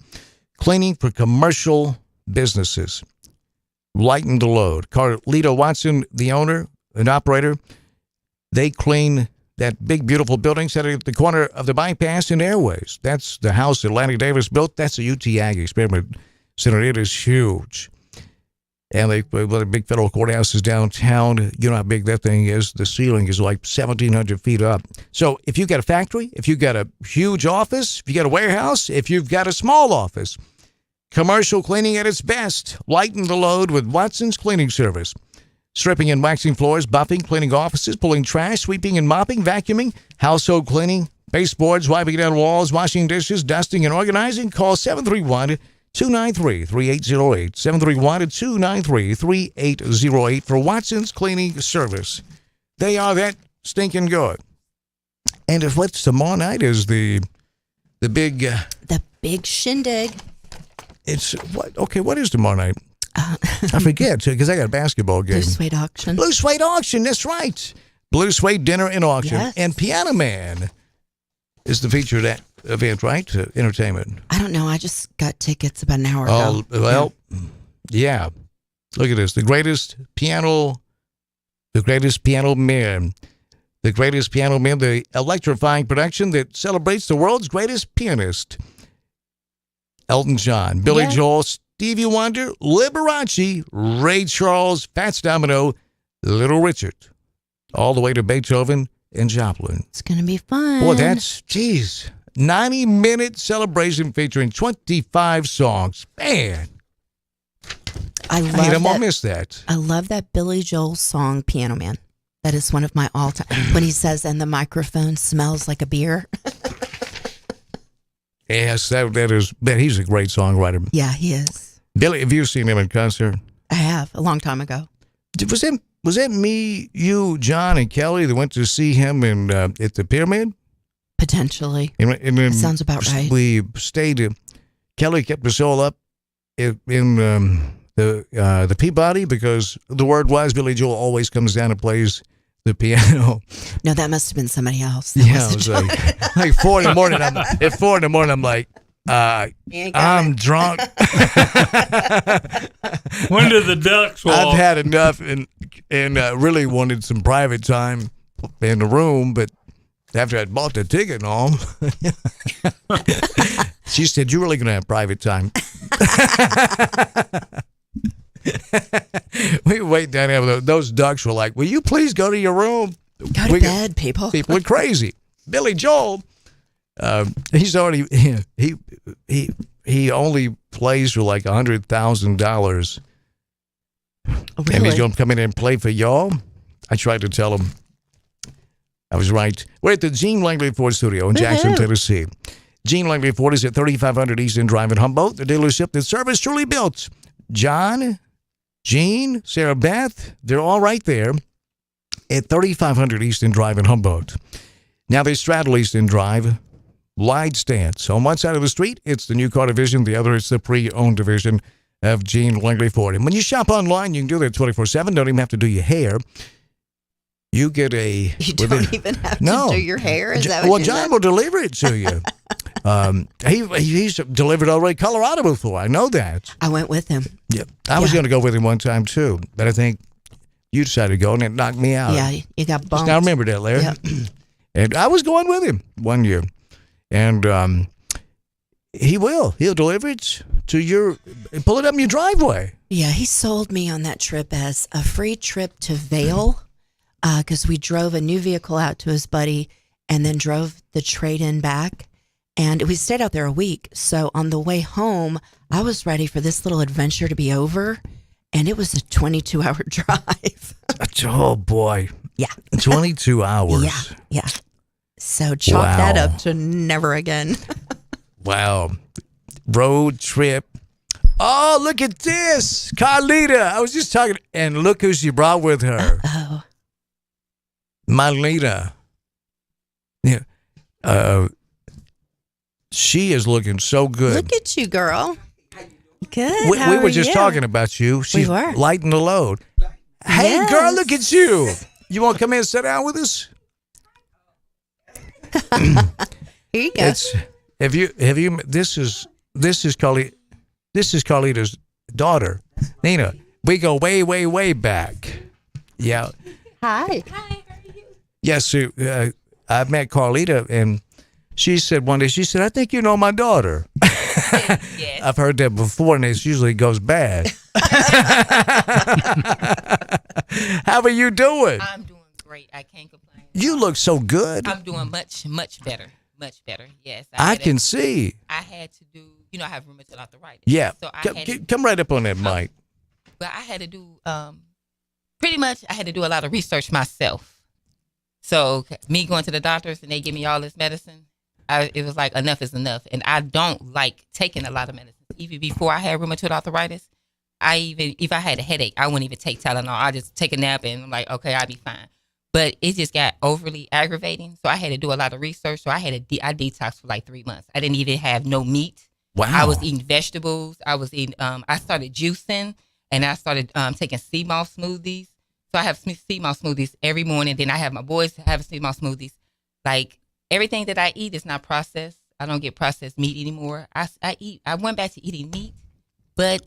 Cleaning for commercial businesses. Lighten the load. Carlito Watson, the owner and operator, they clean that big, beautiful building set at the corner of the bypass and Airways. That's the house that Lanny Davis built. That's the UT Aggie Experiment Center. It is huge. And the big federal courthouse is downtown. You know how big that thing is. The ceiling is like 1,700 feet up. So if you've got a factory, if you've got a huge office, if you've got a warehouse, if you've got a small office, commercial cleaning at its best. Lighten the load with Watson's Cleaning Service. Stripping and waxing floors, buffing, cleaning offices, pulling trash, sweeping and mopping, vacuuming, household cleaning, baseboards, wiping down walls, washing dishes, dusting and organizing. Call 731-293-3808. 731-293-3808 for Watson's Cleaning Service. They are that stinking good. And if what's tomorrow night is the big... the big shindig. It's what? Okay, what is tomorrow night? I forget because I got a basketball game. Blue Suede Auction. Blue Suede Auction, that's right. Blue Suede Dinner and Auction. Yes. And Piano Man is the feature of that event, right? Entertainment. I don't know. I just got tickets about an hour Oh, ago. well, yeah. Look at this. The greatest piano men. The greatest piano men, the electrifying production that celebrates the world's greatest pianist. Elton John, Billy Joel, Stevie Wonder, Liberace, Ray Charles, Fats Domino, Little Richard, all the way to Beethoven and Joplin. It's going to be fun. Boy, that's, 90-minute celebration featuring 25 songs. Man. I'm going to miss that. I love that Billy Joel song, Piano Man. That is one of my all-time. When he says, and the microphone smells like a beer. Yes, that is. Man, he's a great songwriter. Yeah, he is. Billy, have you seen him in concert? I have, a long time ago. Was that me, you, John, and Kelly that went to see him at the Pyramid? Potentially. And then sounds about right. We stayed. Kelly kept us all up in the Peabody because the word was Billy Joel always comes down and plays the piano. No, that must have been somebody else. That Yeah, it was like 4 in the morning. At 4 in the morning, I'm like, I'm drunk. When did the ducks walk? I've had enough and really wanted some private time in the room, but after I'd bought the ticket and all, she said, "You're really going to have private time." We wait down there. Those ducks were like, "Will you please go to your room? Go to bed, people." People are crazy. Billy Joel, he's already he only plays for like $100,000, and he's going to come in and play for y'all. I tried to tell him. I was right. We're at the Gene Langley Ford Studio in Jackson, Tennessee. Gene Langley Ford is at 3500 Eastern Drive in Humboldt, the dealership that service truly built. John, Gene, Sarah Beth, they're all right there at 3500 Eastern Drive in Humboldt. Now they straddle Eastern Drive, wide stance. On one side of the street, it's the new car division. The other is the pre-owned division of Gene Langley Ford. And when you shop online, you can do that 24/7. Don't even have to do your hair. You get a... You don't even have to do your hair? Is that what you John said? will deliver it to you. He's delivered already Colorado before. I know that. I went with him. Yeah, I was going to go with him one time too, but I think you decided to go and it knocked me out. Yeah, you got bumped. I remember that, Larry. Yep. And I was going with him one year, and he'll deliver it to your, pull it up in your driveway. Yeah, he sold me on that trip as a free trip to Vail, because we drove a new vehicle out to his buddy and then drove the trade-in back. And we stayed out there a week. So on the way home, I was ready for this little adventure to be over. And it was a 22-hour drive. Oh, boy. Yeah. 22 hours. Yeah. So chalk that up to never again. Wow. Road trip. Oh, look at this. Carlita. I was just talking. And look who she brought with her. Oh. Marlena. Yeah. She is looking so good. Look at you, girl. Good. We were just talking about you. She's lighting the load. Hey, girl, look at you. You want to come in and sit down with us? Here you go. Have you? This is Carlita. This is Carlita's daughter, Nina. We go way, way, way back. Yeah. Hi. Yes, I met Carlita, and she said one day, I think you know my daughter. Yes. I've heard that before, and it usually goes bad. How are you doing? I'm doing great. I can't complain. You look so good. I'm doing much, much better. Much better. Yes. I can see. I had to do, I have rheumatoid arthritis. Yeah. So Come right up on that mic. Well, I had to do, pretty much, I had to do a lot of research myself. So me going to the doctors and they give me all this medicine, it was like enough is enough. And I don't like taking a lot of medicine. Even before I had rheumatoid arthritis, if I had a headache, I wouldn't even take Tylenol. I just take a nap and I'm like, okay, I'll be fine. But it just got overly aggravating. So I had to do a lot of research. So I detoxed for like 3 months. I didn't even have no meat. Wow. I was eating vegetables. I was eating, I started juicing and I started taking sea moss smoothies. So I have sea moss smoothies every morning. Then I have my boys having sea moss smoothies like everything that I eat is not processed. I don't get processed meat anymore. I went back to eating meat, but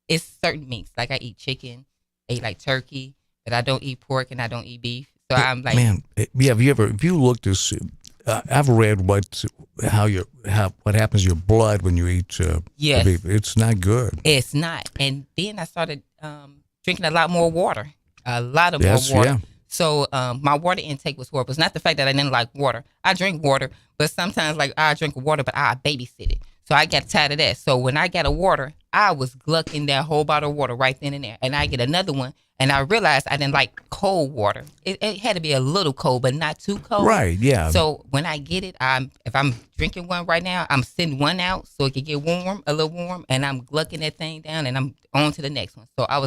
it's certain meats. Like I eat chicken, I eat like turkey, but I don't eat pork and I don't eat beef. So I'm like, man, yeah. If you look to see, I've read what happens to your blood when you eat yes, beef. It's not good. It's not. And then I started drinking a lot more water, more water. Yeah. So my water intake was horrible. It's not the fact that I didn't like water. I drink water, but sometimes like I drink water, but I babysit it. So I got tired of that. So when I got a water, I was glucking that whole bottle of water right then and there. And I get another one, and I realized I didn't like cold water. It had to be a little cold, but not too cold. Right, yeah. So when I get it, if I'm drinking one right now, I'm sending one out so it can get warm, a little warm, and I'm glucking that thing down, and I'm on to the next one. So I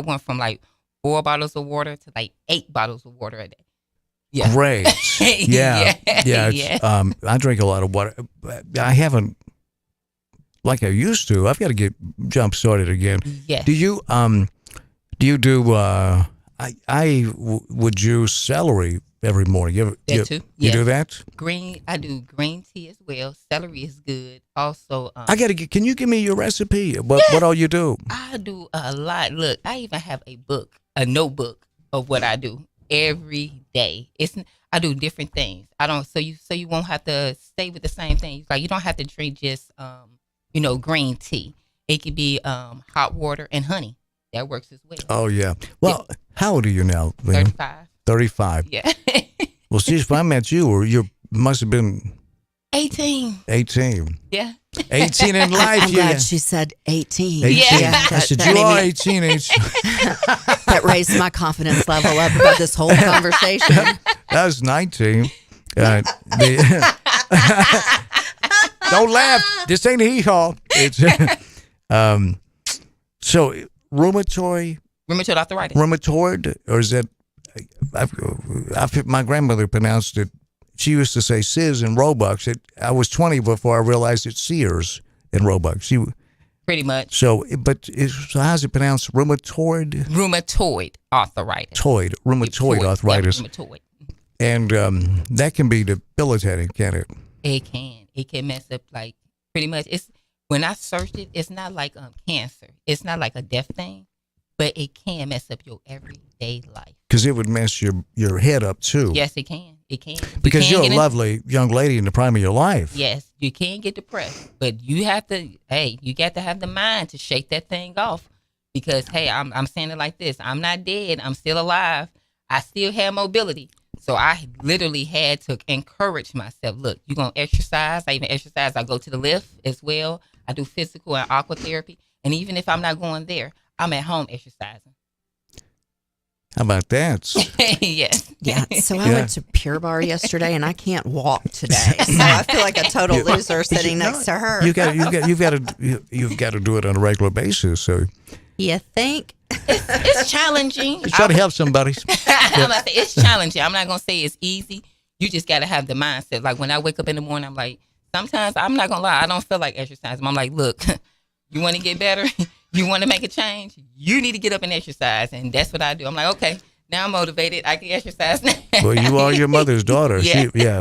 went from like 4 bottles of water to like 8 bottles of water a day. Yeah. Great. Yeah. Yeah. I drink a lot of water. I haven't, like I used to. I've got to get jump started again. Yes. Do you do? I would juice celery every morning. You too. You do that? I do green tea as well. Celery is good. Also, Can you give me your recipe? What all you do? I do a lot. Look, I even have a notebook of what I do every day. I do different things. I don't. So you won't have to stay with the same thing. Like you don't have to drink just green tea. It could be hot water and honey. That works as well. Oh yeah. Well, how old are you now, Lena? 35. 35. Yeah. Well, see, if I met you must have been 18. 18. Yeah. 18 in life. I'm glad she said 18. 18. Yeah. I said, you are 18. That raised my confidence level up about this whole conversation. That was 19. Don't laugh. This ain't hee-haw. It's so rheumatoid arthritis. Rheumatoid, or is that? My grandmother pronounced it. She used to say Sears and Roebuck. I was 20 before I realized it's Sears and Roebuck. Pretty much. So how's it pronounced? Rheumatoid? Rheumatoid arthritis. Rheumatoid arthritis. Yeah, rheumatoid. And that can be debilitating, can't it? It can. It can mess up like pretty much. When I searched it, it's not like cancer. It's not like a death thing, but it can mess up your everyday life. Because it would mess your head up too. Yes, it can. It can. Because you're a lovely young lady in the prime of your life. Yes, you can get depressed, but you got to have the mind to shake that thing off. Because I'm saying it like this: I'm not dead. I'm still alive. I still have mobility. So I literally had to encourage myself. Look, you're going to exercise. I even exercise. I go to the lift as well. I do physical and aqua therapy. And even if I'm not going there, I'm at home exercising. How about that? Yes. Yeah. So I went to Pure Barre yesterday, and I can't walk today. So I feel like a total loser sitting next to her. You've got to do it on a regular basis. So you think? It's challenging. Try to help somebody. I'm about to say, it's challenging. I'm not going to say it's easy. You just got to have the mindset. Like when I wake up in the morning, I'm like, sometimes I'm not going to lie, I don't feel like exercising. I'm like, look, you want to get better? You want to make a change? You need to get up and exercise. And that's what I do. I'm like, okay, now I'm motivated. I can exercise now. Well, you are your mother's daughter. Yeah.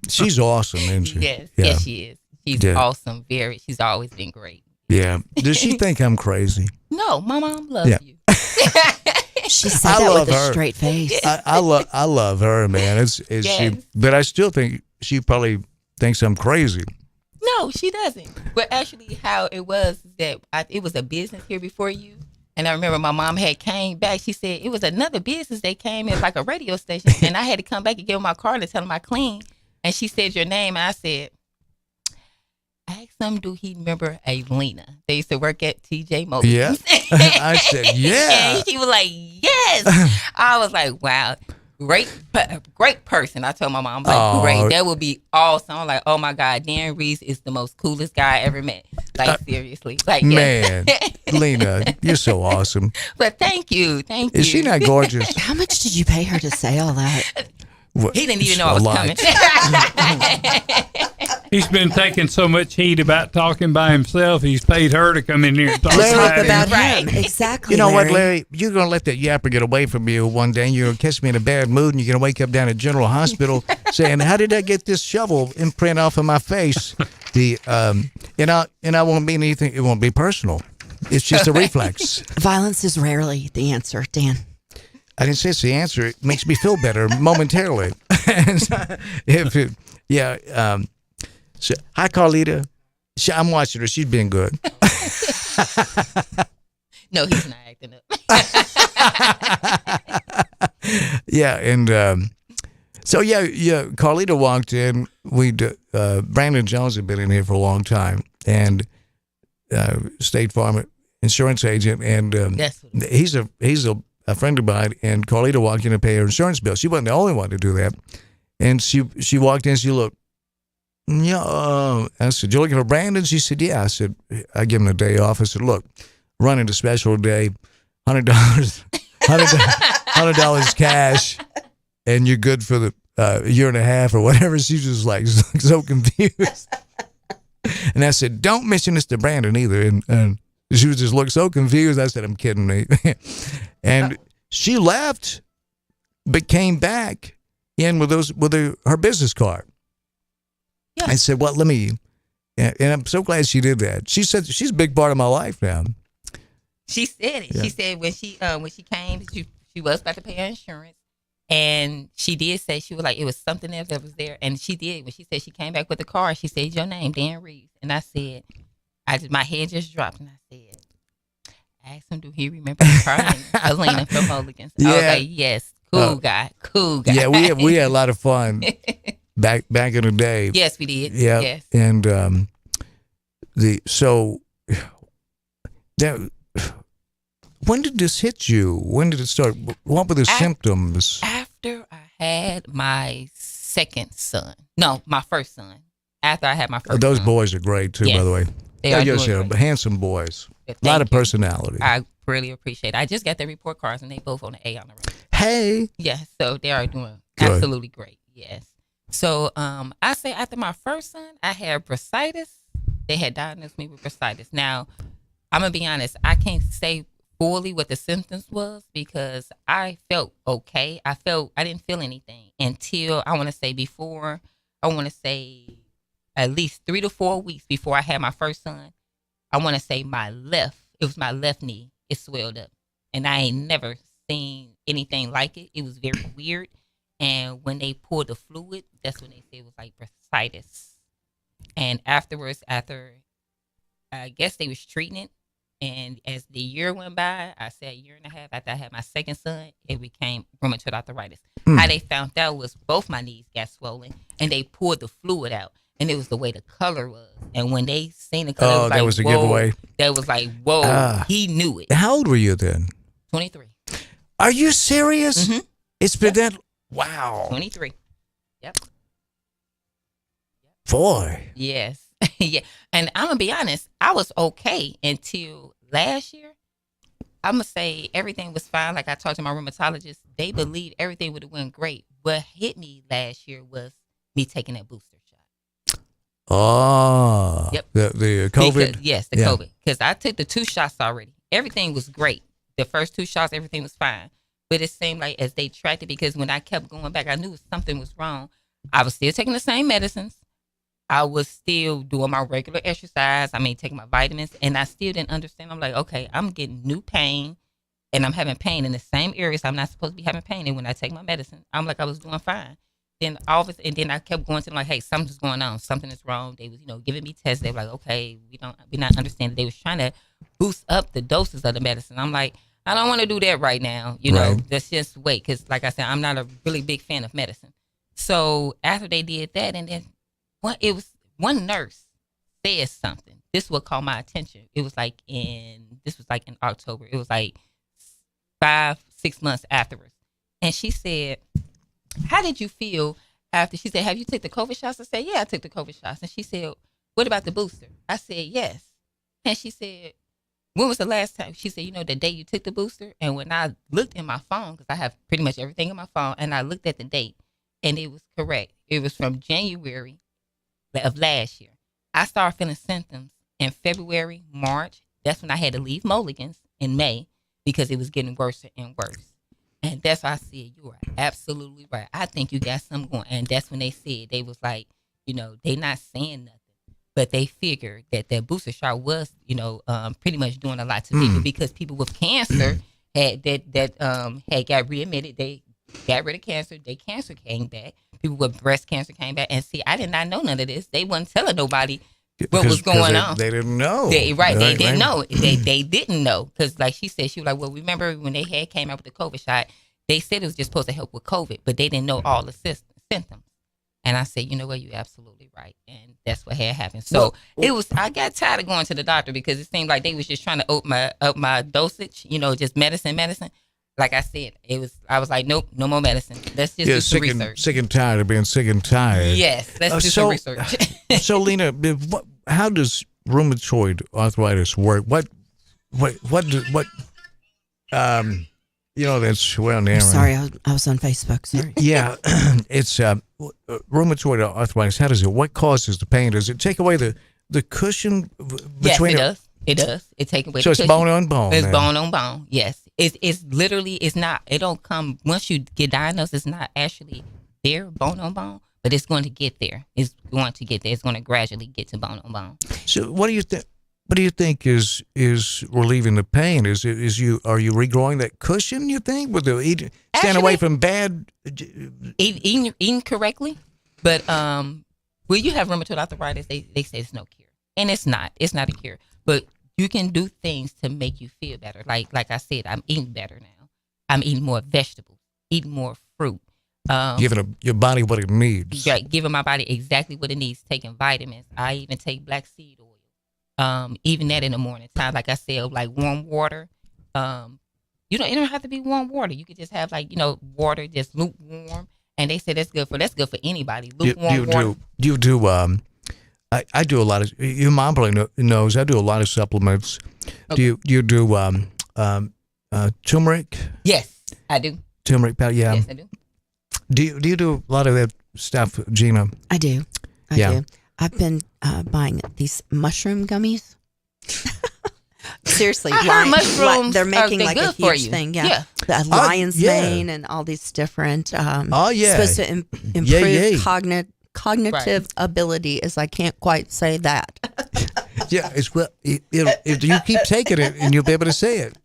She's awesome, isn't she? Yes, yeah. Yes, she is. She's awesome. She's always been great. Yeah. Does she think I'm crazy? No, my mom loves you. She said that with a straight face. I love her, man. But I still think she probably thinks I'm crazy. No, she doesn't. But actually, how it was that it was a business here before you. And I remember my mom had came back. She said it was another business. They came in like a radio station. And I had to come back and give them my card and tell them I clean. And she said your name. And I said, ask him, do he remember Lena? They used to work at TJ Motors. Yeah. I said, yeah. And she was like, yes. I was like, wow. Great person. I told my mom, like, great. That would be awesome. I'm like, oh my God, Dan Reese is the most coolest guy I ever met. Like, seriously. Like, man, Lena, you're so awesome. But thank you. Is she not gorgeous? How much did you pay her to say all that? He didn't even know I was coming. He's been taking so much heat about talking by himself. He's paid her to come in here and talk about him. him. Exactly. You know what, Larry? You're going to let that yapper get away from you one day, and you're going to catch me in a bad mood, and you're going to wake up down at General Hospital saying, how did I get this shovel imprint off of my face? And I won't mean anything. It won't be personal. It's just a reflex. Violence is rarely the answer, Dan. I didn't say it's the answer. It makes me feel better momentarily. So, hi, Carlita. I'm watching her. She's been good. No, he's not acting up. Yeah, and Carlita walked in. Brandon Jones had been in here for a long time, and State Farm insurance agent, and he's a friend of mine. And Carlita walked in to pay her insurance bill. She wasn't the only one to do that, and she walked in. She looked. Yeah, I said, you looking for Brandon? She said, yeah. I said, I give him a day off. I said, look, running a special day, $100 cash, and you're good for the year and a half or whatever. She was just like so confused. And I said, don't mention this to Brandon either. And she was just looked so confused. I said, I'm kidding me. And she left, but came back in with her business card. Yeah. I said, well, let me, and I'm so glad she did that. She said she's a big part of my life now. She said it. Yeah. She said when she came, she was about to pay her insurance, and she did say she was like it was something else that was there, and she did when she said she came back with the car. She said your name, Dan Reeves, and I said, my head just dropped, and I said, ask him, do he remember the car? Alina from Mulligan's. Yeah. I was like, yes, cool guy. Yeah, we had a lot of fun. Back in the day. Yes, we did. Yeah. Yes. And when did this hit you? When did it start? What were the symptoms? After I had my second son. No, my first son. After I had my first Those son. boys are great too, by the way. They are handsome boys. A lot of personality. I really appreciate it. I just got their report cards and they both on the A on the road. Hey. Yes, so they are doing good. Absolutely great. Yes. So I say after my first son, I had bursitis. They had diagnosed me with bursitis. Now, I'm going to be honest. I can't say fully what the symptoms was because I felt okay. I didn't feel anything until at least 3 to 4 weeks before I had my first son. I want to say it was my left knee. It swelled up. And I ain't never seen anything like it. It was very weird. And when they pulled the fluid, that's when they said it was like bursitis. And afterwards, I guess they was treating it. And as the year went by, I said a year and a half after I had my second son, it became rheumatoid arthritis. How they found out was both my knees got swollen and they pulled the fluid out. And it was the way the color was. And when they seen the color, that was a giveaway. That was like, whoa, he knew it. How old were you then? 23. Are you serious? Mm-hmm. It's been that. Wow. 23. Yep. Boy. Yes. Yeah. And I'm going to be honest, I was okay until last year. I'm going to say everything was fine. Like I talked to my rheumatologist, they believed everything would have went great. What hit me last year was me taking that booster shot. Oh. Yep. The COVID? The COVID. Because I took the 2 shots already. Everything was great. The first 2 shots, everything was fine. But it seemed like as they tracked it, because when I kept going back, I knew something was wrong. I was still taking the same medicines. I was still doing my regular exercise. Taking my vitamins. And I still didn't understand. I'm like, okay, I'm getting new pain. And I'm having pain in the same areas I'm not supposed to be having pain in when I take my medicine. I'm like, I was doing fine. Then then I kept going to them like, hey, something's going on. Something is wrong. They was, giving me tests. They were like, okay, we not understanding. They was trying to boost up the doses of the medicine. I'm like, I don't want to do that right now. Let's just wait. Because like I said, I'm not a really big fan of medicine. So after they did that, and then one nurse said something. This what caught my attention. It was like in October. It was like 5-6 months afterwards. And she said, how did you feel after? She said, have you took the COVID shots? I said, yeah, I took the COVID shots. And she said, what about the booster? I said, yes. And she said, when was the last time? She said, the day you took the booster. And when I looked in my phone, because I have pretty much everything in my phone, and I looked at the date, and it was correct. It was from January of last year. I started feeling symptoms in February, March. That's when I had to leave Mulligan's in May because it was getting worse and worse. And that's why I said, you are absolutely right. I think you got something going. And that's when they said, they was like, they not saying nothing. But they figured that their booster shot was, pretty much doing a lot to people because people with cancer had got readmitted. They got rid of cancer. Their cancer came back. People with breast cancer came back. And see, I did not know none of this. They wasn't telling nobody what was going on. They didn't know. They didn't know. They didn't know. Because like she said, she was like, well, remember when they came out with the COVID shot, they said it was just supposed to help with COVID, but they didn't know all the symptoms. And I said, you know what, you're absolutely right. And that's what had happened. So I got tired of going to the doctor because it seemed like they was just trying to up my dosage, just medicine. Like I said, I was like, nope, no more medicine. Let's just do some research. Sick and tired of being sick and tired. Yes, let's do some research. So, Lena, how does rheumatoid arthritis work? That's well known. I'm sorry, I was on Facebook. Sorry. Yeah, it's rheumatoid arthritis. How does it? What causes the pain? Does it take away the cushion between? Yes, it does. It takes away. So it's bone on bone. It's bone on bone. Yes, it's literally. It's not. It don't come once you get diagnosed. It's not actually there, bone on bone, but it's going to get there. It's going to get there. It's going to gradually get to bone on bone. So what do you think? What do you think is relieving the pain? Are you regrowing that cushion? You think with the staying away from bad eating correctly? But when you have rheumatoid arthritis, they say it's no cure, and it's not. It's not a cure. But you can do things to make you feel better. Like I said, I'm eating better now. I'm eating more vegetables, eating more fruit. Giving your body what it needs. Right, giving my body exactly what it needs. Taking vitamins. I even take black seed oil. Even that in the morning time, like I said, like warm water. It don't have to be warm water. You could just have water just lukewarm, and they say that's good for anybody. Lukewarm water. You do. I do a lot of. Your mom probably knows. I do a lot of supplements. Okay. Do you do turmeric? Yes, I do. Turmeric powder. Yeah. Yes, I do. Do you do a lot of that stuff, Gina? I do. I do. I've been buying these mushroom gummies. Seriously, mushrooms. They're making like a huge thing. Yeah. The lion's mane and all these different. Supposed to improve cognitive ability. As I can't quite say that. Yeah, if you keep taking it, and you'll be able to say it.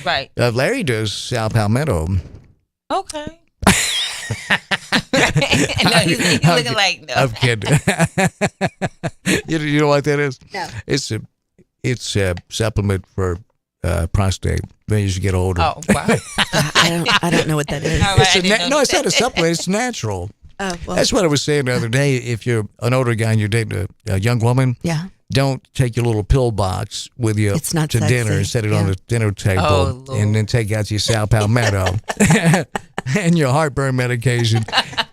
Right. Larry does sal palmetto. Okay. No, he's looking like no. I'm kidding. You know what that is? No. It's a supplement for prostate when you get older. Oh wow! I don't know what that is. It's not a supplement. It's natural. Oh, well. That's what I was saying the other day. If you're an older guy and you're dating a young woman, don't take your little pill box with you to sexy. dinner and set it on the dinner table, and then take out your sal palmetto and your heartburn medication,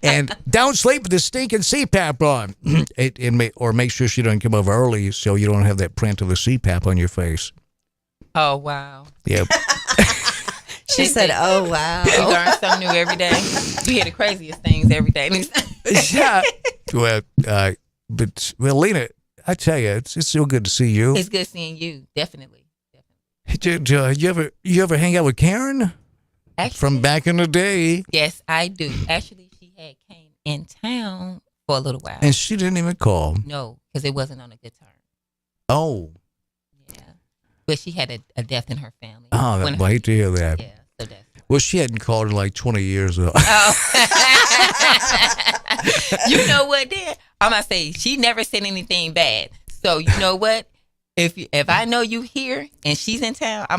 and don't sleep with the stinking CPAP on. Or make sure she doesn't come over early so you don't have that print of the CPAP on your face. Oh wow! Yep. She said, "Oh wow!" You learn something new every day. You hear the craziest things every day. Yeah. But Lena, I tell you, it's so good to see you. It's good seeing you, definitely. You ever hang out with Karen? Actually, from back in the day? Yes, I do. Actually, she had came in town for a little while, and she didn't even call. No, because it wasn't on a good term. Oh. Yeah, but she had a death in her family. Oh, I hate to hear that. Yeah, so that's. Well, she hadn't called in like 20 years ago. Oh. You know what, then? I'm going to say, she never said anything bad. So, you know what? If I know you here and she's in town, I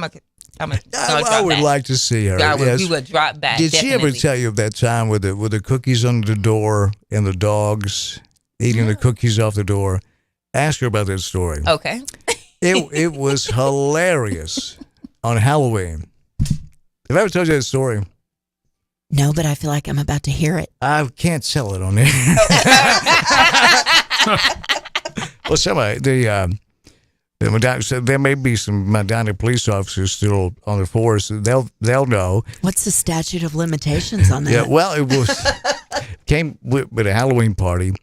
would like to see her. We would drop back. Did she ever tell you of that time with the cookies under the door and the dogs eating the cookies off the door? Ask her about that story. Okay. It was hilarious on Halloween. Have I ever told you that story? No, but I feel like I'm about to hear it. I can't tell it on there. Well, somebody, there may be some Medina police officers still on the force. They'll know. What's the statute of limitations on that? Yeah, well, came with a Halloween party,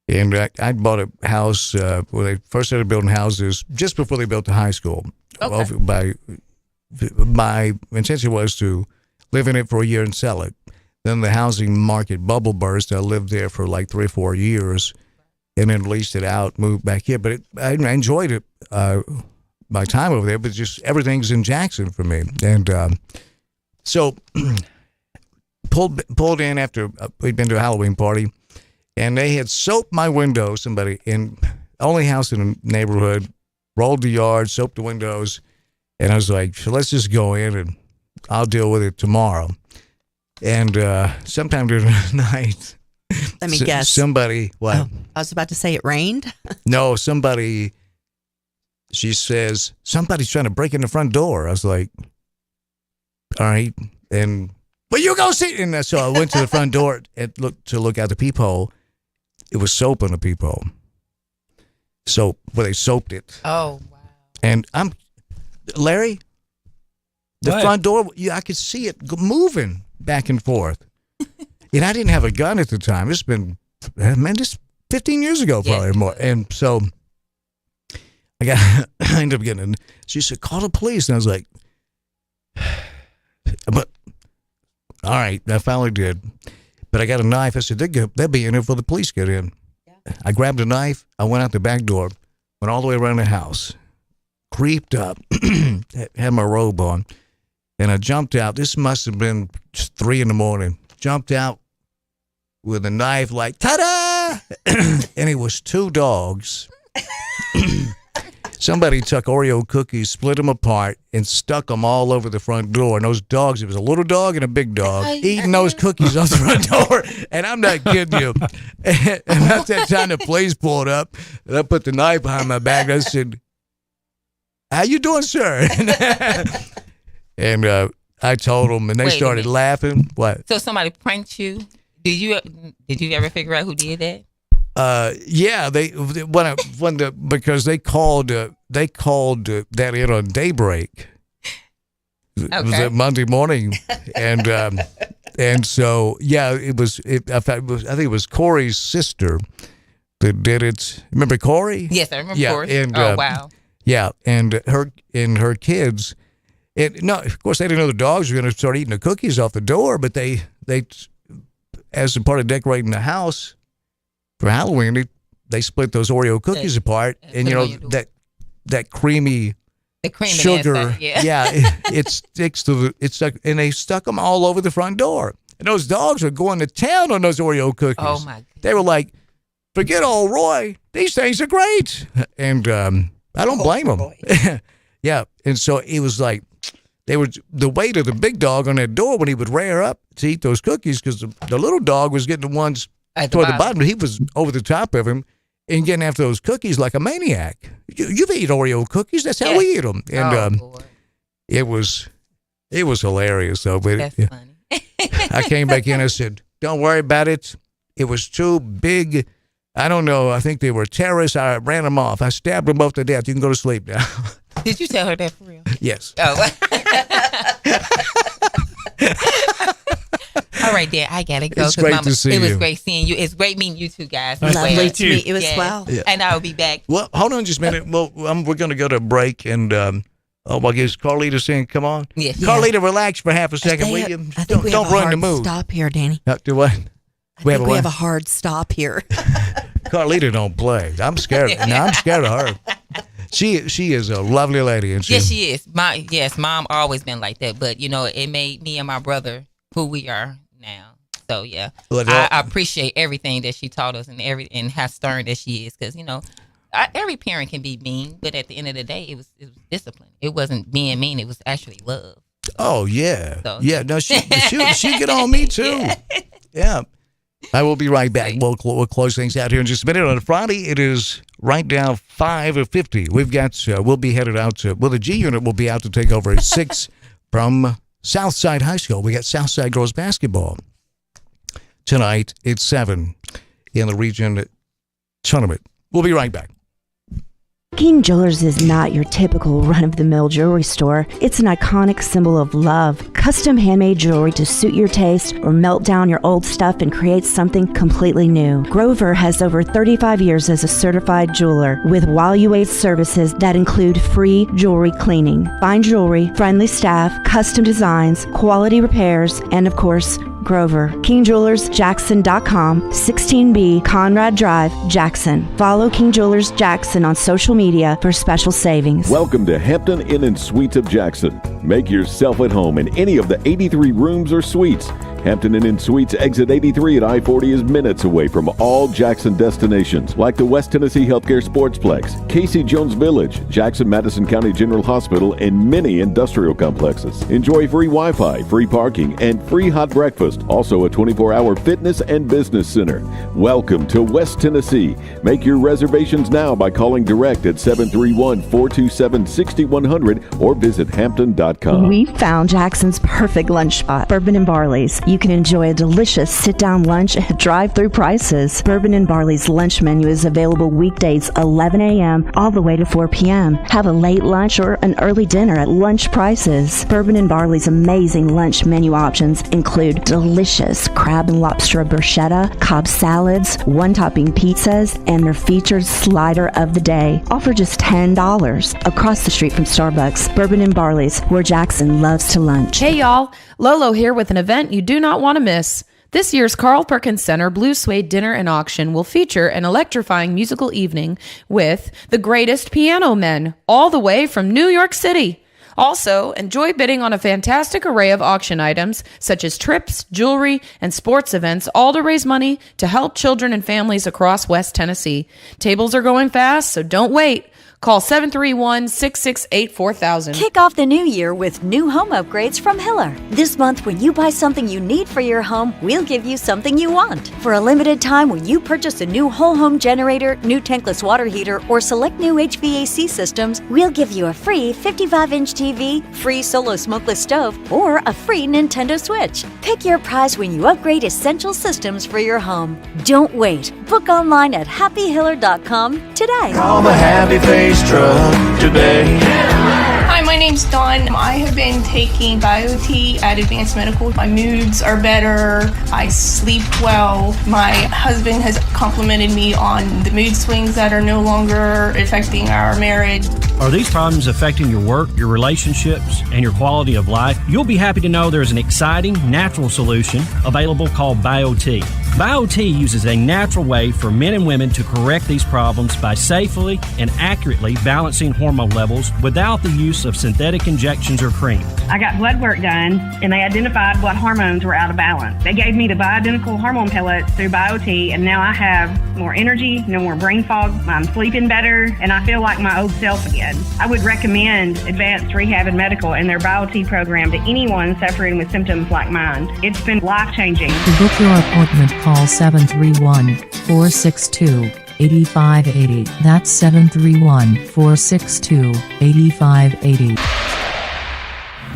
and I bought a house where they first started building houses just before they built the high school. Okay. My intention was to live in it for a year and sell it. Then the housing market bubble burst. I lived there for like 3 or 4 years, and then leased it out, moved back here. But I enjoyed it, my time over there. But just everything's in Jackson for me, and so pulled in after we'd been to a Halloween party, and they had soaped my window. Somebody in only house in the neighborhood, rolled the yard, soaped the windows, and I was like, so let's just go in and I'll deal with it tomorrow. And sometime during the night, let me guess. Somebody, what? Oh, I was about to say it rained. No, somebody, she says, somebody's trying to break in the front door. I was like, all right. And, well, you go see. And so I went to the front door and look out the peephole. It was soap on the peephole. Soap, where they soaped it. Oh, wow. And Larry, the What? front door, I could see it moving back and forth. And I didn't have a gun at the time. It's been, this 15 years ago, probably more. And so I ended up getting, she said, call the police. And I was like, but, all right, I finally did. But I got a knife. I said, they'll be in here before the police get in. Yeah. I grabbed a knife. I went out the back door, went all the way around the house, creeped up, had my robe on, and I jumped out. This must have been 3 a.m. Jumped out with a knife like, ta-da! And it was 2 dogs. Somebody took Oreo cookies, split them apart, and stuck them all over the front door. And those dogs, it was a little dog and a big dog, eating those cookies off the front door. And I'm not kidding you. And about that time, the police pulled up, and I put the knife behind my back. And I said, how you doing, sir? And I told them, and they started laughing. What? So somebody pranked you? Did you ever figure out who did that? Yeah, because they called that in on Daybreak. Okay. It was Monday morning, and so yeah, I think it was Corey's sister that did it. Remember Corey? Yes, I remember Corey. And, wow. Yeah, and her kids. And no, of course they didn't know the dogs were going to start eating the cookies off the door, but they as a part of decorating the house for Halloween, they split those Oreo cookies apart, and that creamy sugar, inside, yeah. it sticks to and they stuck them all over the front door. And those dogs were going to town on those Oreo cookies. Oh my God. They were like, forget old Roy, these things are great, and I don't blame them. Yeah, and so it was like they were the weight of the big dog on that door when he would rear up to eat those cookies, because the little dog was getting the ones toward the bottom. He was over the top of him and getting after those cookies like a maniac. You've eaten Oreo cookies. That's how we eat them. And it was hilarious, though. But that's funny. I came back in and said, don't worry about it. It was too big. I don't know. I think they were terrorists. I ran them off. I stabbed them both to death. You can go to sleep now. Did you tell her that for real? Yes. Oh. All right, Dad, I gotta go. It's great to see you. It was great seeing you. It's great meeting you two guys. Lovely to meet you as well. Yeah. And I'll be back. Well, hold on just a minute. Well, we're going to go to a break, and I guess Carlita saying, come on. Yes. Carlita, relax for half a second, will you? I think we don't have a run hard the mood. stop here, Danny. Do what? We have a hard stop here. Carlita don't play. I'm scared. No, I'm scared of her. She is a lovely lady, and yes, she is. Mom always been like that, but it made me and my brother who we are now. So yeah, I appreciate everything that she taught us and how stern that she is, because every parent can be mean, but at the end of the day, it was discipline. It wasn't being mean; it was actually love. Oh yeah, so, yeah. No, she get on me too. Yeah. I will be right back. We'll close things out here in just a minute. On a Friday, it is right now 5:50. We've got, we'll be headed out to, the G unit will be out to take over at 6 from Southside High School. We got Southside girls basketball tonight at 7 in the region tournament. We'll be right back. King Jewelers is not your typical run-of-the-mill jewelry store. It's an iconic symbol of love. Custom handmade jewelry to suit your taste or melt down your old stuff and create something completely new. Grover has over 35 years as a certified jeweler with While You Wait services that include free jewelry cleaning, fine jewelry, friendly staff, custom designs, quality repairs, and of course, Grover. KingJewelersJackson.com, 16B Conrad Drive, Jackson. Follow King Jewelers Jackson on social media for special savings. Welcome to Hampton Inn and Suites of Jackson. Make yourself at home in any of the 83 rooms or suites. Hampton Inn and Suites exit 83 at I-40 is minutes away from all Jackson destinations like the West Tennessee Healthcare Sportsplex, Casey Jones Village, Jackson Madison County General Hospital, and many industrial complexes. Enjoy free Wi-Fi, free parking, and free hot breakfast. Also a 24-hour fitness and business center. Welcome to West Tennessee. Make your reservations now by calling direct at 731-427-6100 or visit hampton.com. We found Jackson's perfect lunch spot, Bourbon and Barley's. You can enjoy a delicious sit-down lunch at drive-through prices. Bourbon and Barley's lunch menu is available weekdays 11 a.m. all the way to 4 p.m. Have a late lunch or an early dinner at lunch prices. Bourbon and Barley's amazing lunch menu options include delicious crab and lobster bruschetta, Cobb salads, one-topping pizzas, and their featured slider of the day. All for just $10. Across the street from Starbucks, Bourbon and Barley's, where Jackson loves to lunch. Hey y'all, Lolo here with an event you do not want to miss. This year's Carl Perkins Center Blue Suede Dinner and Auction will feature an electrifying musical evening with the greatest piano men, all the way from New York City. Also, enjoy bidding on a fantastic array of auction items, such as trips, jewelry, and sports events, all to raise money to help children and families across West Tennessee. Tables are going fast, so don't wait. Call 731-668-4000. Kick off the new year with new home upgrades from Hiller. This month, when you buy something you need for your home, we'll give you something you want. For a limited time, when you purchase a new whole home generator, new tankless water heater, or select new HVAC systems, we'll give you a free 55-inch TV, free Solo smokeless stove, or a free Nintendo Switch. Pick your prize when you upgrade essential systems for your home. Don't wait. Book online at happyhiller.com today. Call the Happy Face Truck today. Hi, my name's Dawn. I have been taking BioT at Advanced Medical. My moods are better. I sleep well. My husband has complimented me on the mood swings that are no longer affecting our marriage. Are these problems affecting your work, your relationships, and your quality of life? You'll be happy to know there's an exciting, natural solution available called BioT. BioT uses a natural way for men and women to correct these problems by safely and accurately balancing hormone levels without the use of synthetic injections or cream. I got blood work done, and they identified what hormones were out of balance. They gave me the bioidentical hormone pellets through BioT, and now I have more energy, no more brain fog, I'm sleeping better, and I feel like my old self again. I would recommend Advanced Rehab and Medical and their BioT program to anyone suffering with symptoms like mine. It's been life-changing. To book your appointment, call 731-462-8580. That's 731-462-8580.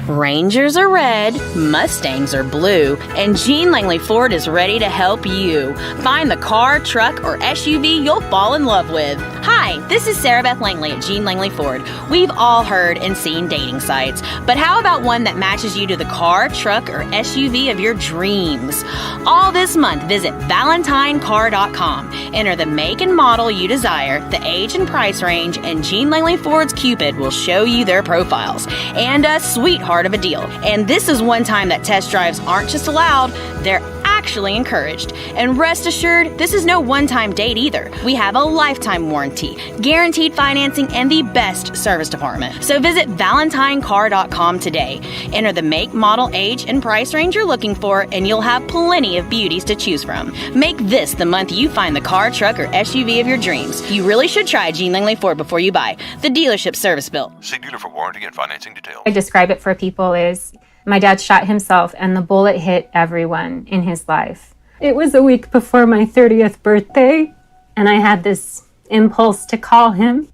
Rangers are red, Mustangs are blue, and Jean Langley Ford is ready to help you. Find the car, truck, or SUV you'll fall in love with. Hi, this is Sarah Beth Langley at Jean Langley Ford. We've all heard and seen dating sites, but how about one that matches you to the car, truck, or SUV of your dreams? All this month, visit ValentineCar.com. Enter the make and model you desire, the age and price range, and Jean Langley Ford's Cupid will show you their profiles. And a sweetheart of a deal. And this is one time that test drives aren't just allowed, they're actually encouraged. And rest assured, this is no one-time date either. We have a lifetime warranty, guaranteed financing, and the best service department. So visit ValentineCar.com today. Enter the make, model, age, and price range you're looking for, and you'll have plenty of beauties to choose from. Make this the month you find the car, truck, or SUV of your dreams. You really should try Jean Langley Ford before you buy. The dealership service built. See dealer for warranty and financing details. I describe it for people is my dad shot himself and the bullet hit everyone in his life. It was a week before my 30th birthday, and I had this impulse to call him,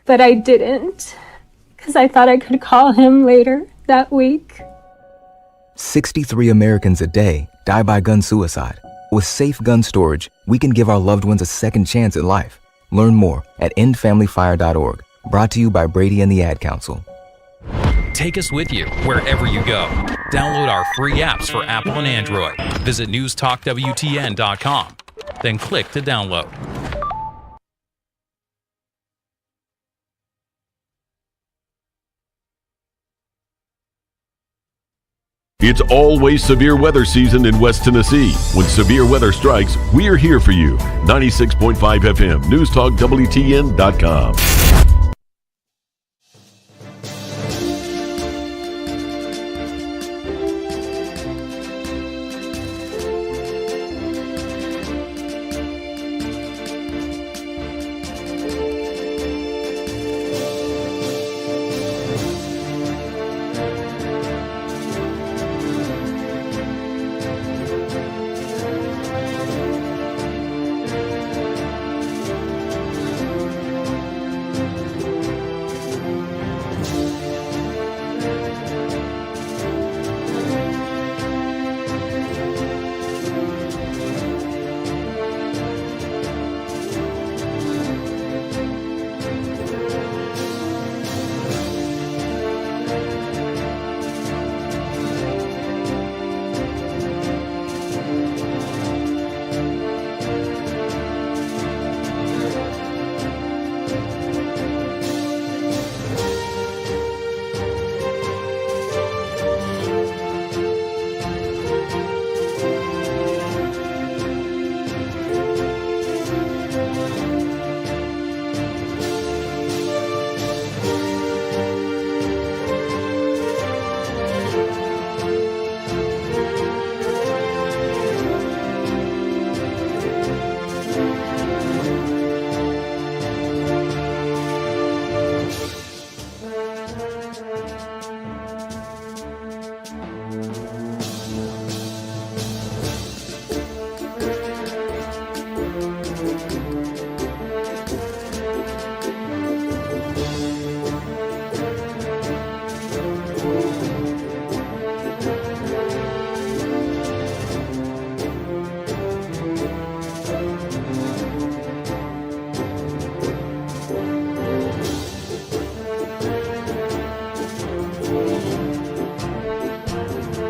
but I didn't because I thought I could call him later that week. 63 Americans a day die by gun suicide. With safe gun storage, we can give our loved ones a second chance at life. Learn more at endfamilyfire.org. Brought to you by Brady and the Ad Council. Take us with you wherever you go. Download our free apps for Apple and Android. Visit newstalkwtn.com. Then click to download. It's always severe weather season in West Tennessee. When severe weather strikes, we're here for you. 96.5 FM, newstalkwtn.com.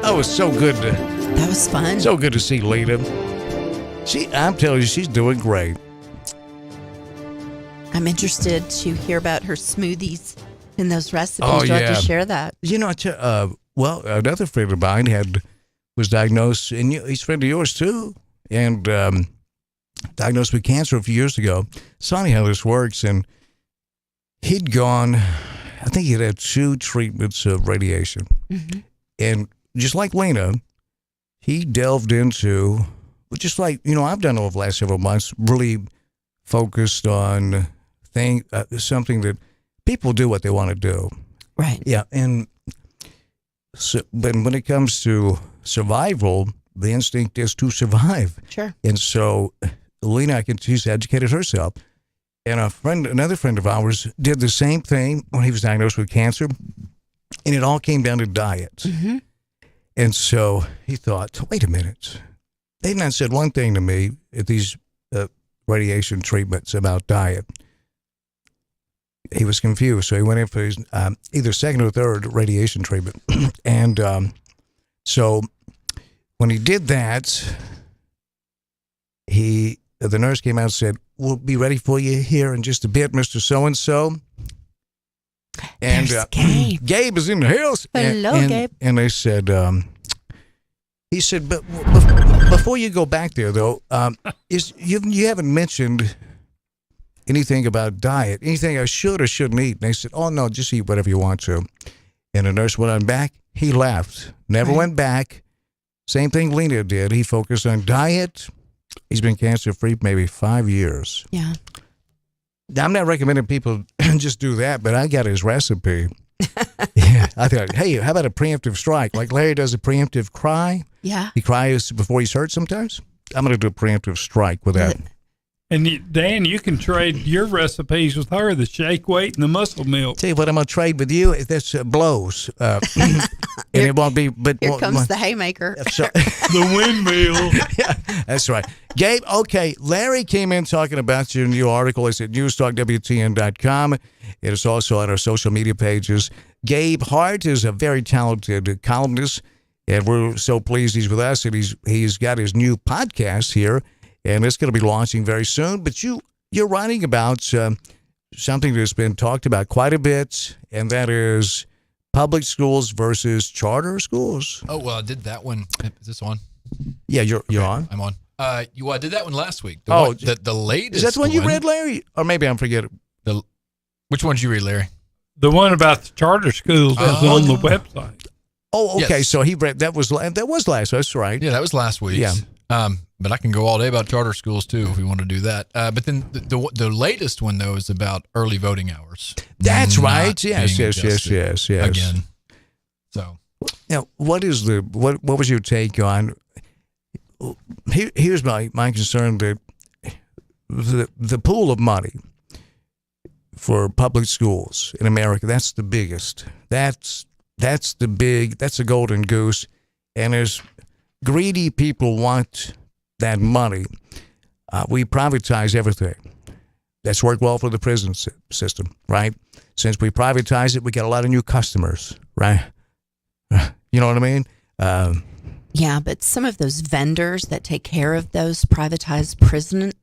That was so good. That was fun. So good to see Lita. I'm telling you, she's doing great. I'm interested to hear about her smoothies and those recipes. Oh, Do you yeah. have to share that? You know, well, another friend of mine was diagnosed, and he's a friend of yours too, and diagnosed with cancer a few years ago. It's funny how this works, and he'd gone, I think he'd had 2 treatments of radiation. Mm-hmm. And just like Lena, he delved into, just like, I've done over the last several months, really focused on something that people do what they want to do. Right. Yeah. And so, but when it comes to survival, the instinct is to survive. Sure. And so Lena, she's educated herself. And another friend of ours did the same thing when he was diagnosed with cancer. And it all came down to diet. Mm-hmm. And so he thought, wait a minute. They've not said one thing to me at these radiation treatments about diet. He was confused. So he went in for his either second or third radiation treatment. And so when he did that, the nurse came out and said, we'll be ready for you here in just a bit, Mr. So-and-so. And Gabe is in the house. Hello, Gabe. And they said, he said, but before you go back there, though, you haven't mentioned anything about diet, anything I should or shouldn't eat. And they said, oh, no, just eat whatever you want to. And the nurse went on back. He left, never went back. Same thing Lena did. He focused on diet. He's been cancer-free for maybe 5 years. Yeah. I'm not recommending people just do that, but I got his recipe. Yeah, I thought, hey, how about a preemptive strike? Like Larry does a preemptive cry. Yeah. He cries before he's hurt sometimes. I'm going to do a preemptive strike with that. And Dan, you can trade your recipes with her, the shake weight and the muscle milk. Tell you what, I'm going to trade with you. That's blows. And it won't be. But Here comes the haymaker. The windmill. Yeah, that's right. Gabe, okay, Larry came in talking about your new article. It's at newstalkwtn.com. It is also on our social media pages. Gabe Hart is a very talented columnist, and we're so pleased he's with us. And he's got his new podcast here, and it's going to be launching very soon. But you're writing about something that's been talked about quite a bit, and that is public schools versus charter schools. Oh, well, I did that one. Is this on? Yeah, you're on. I'm on. I did that one last week. The latest. Is that the one you read, Larry? Or maybe I'm forgetting. Which one did you read, Larry? The one about the charter schools is on the website. Oh, okay. Yes. So he read that was last. That's right. Yeah, that was last week. Yeah. But I can go all day about charter schools too if we want to do that. But then the latest one though is about early voting hours. That's right. Yes. Again. So now, what was your take on? Here's my concern: that the pool of money for public schools in America, that's the biggest. That's a golden goose, and as greedy people want that money, we privatize everything. That's worked well for the prison system, right? Since we privatize it, we get a lot of new customers, right? You know what I mean? Yeah, but some of those vendors that take care of those privatized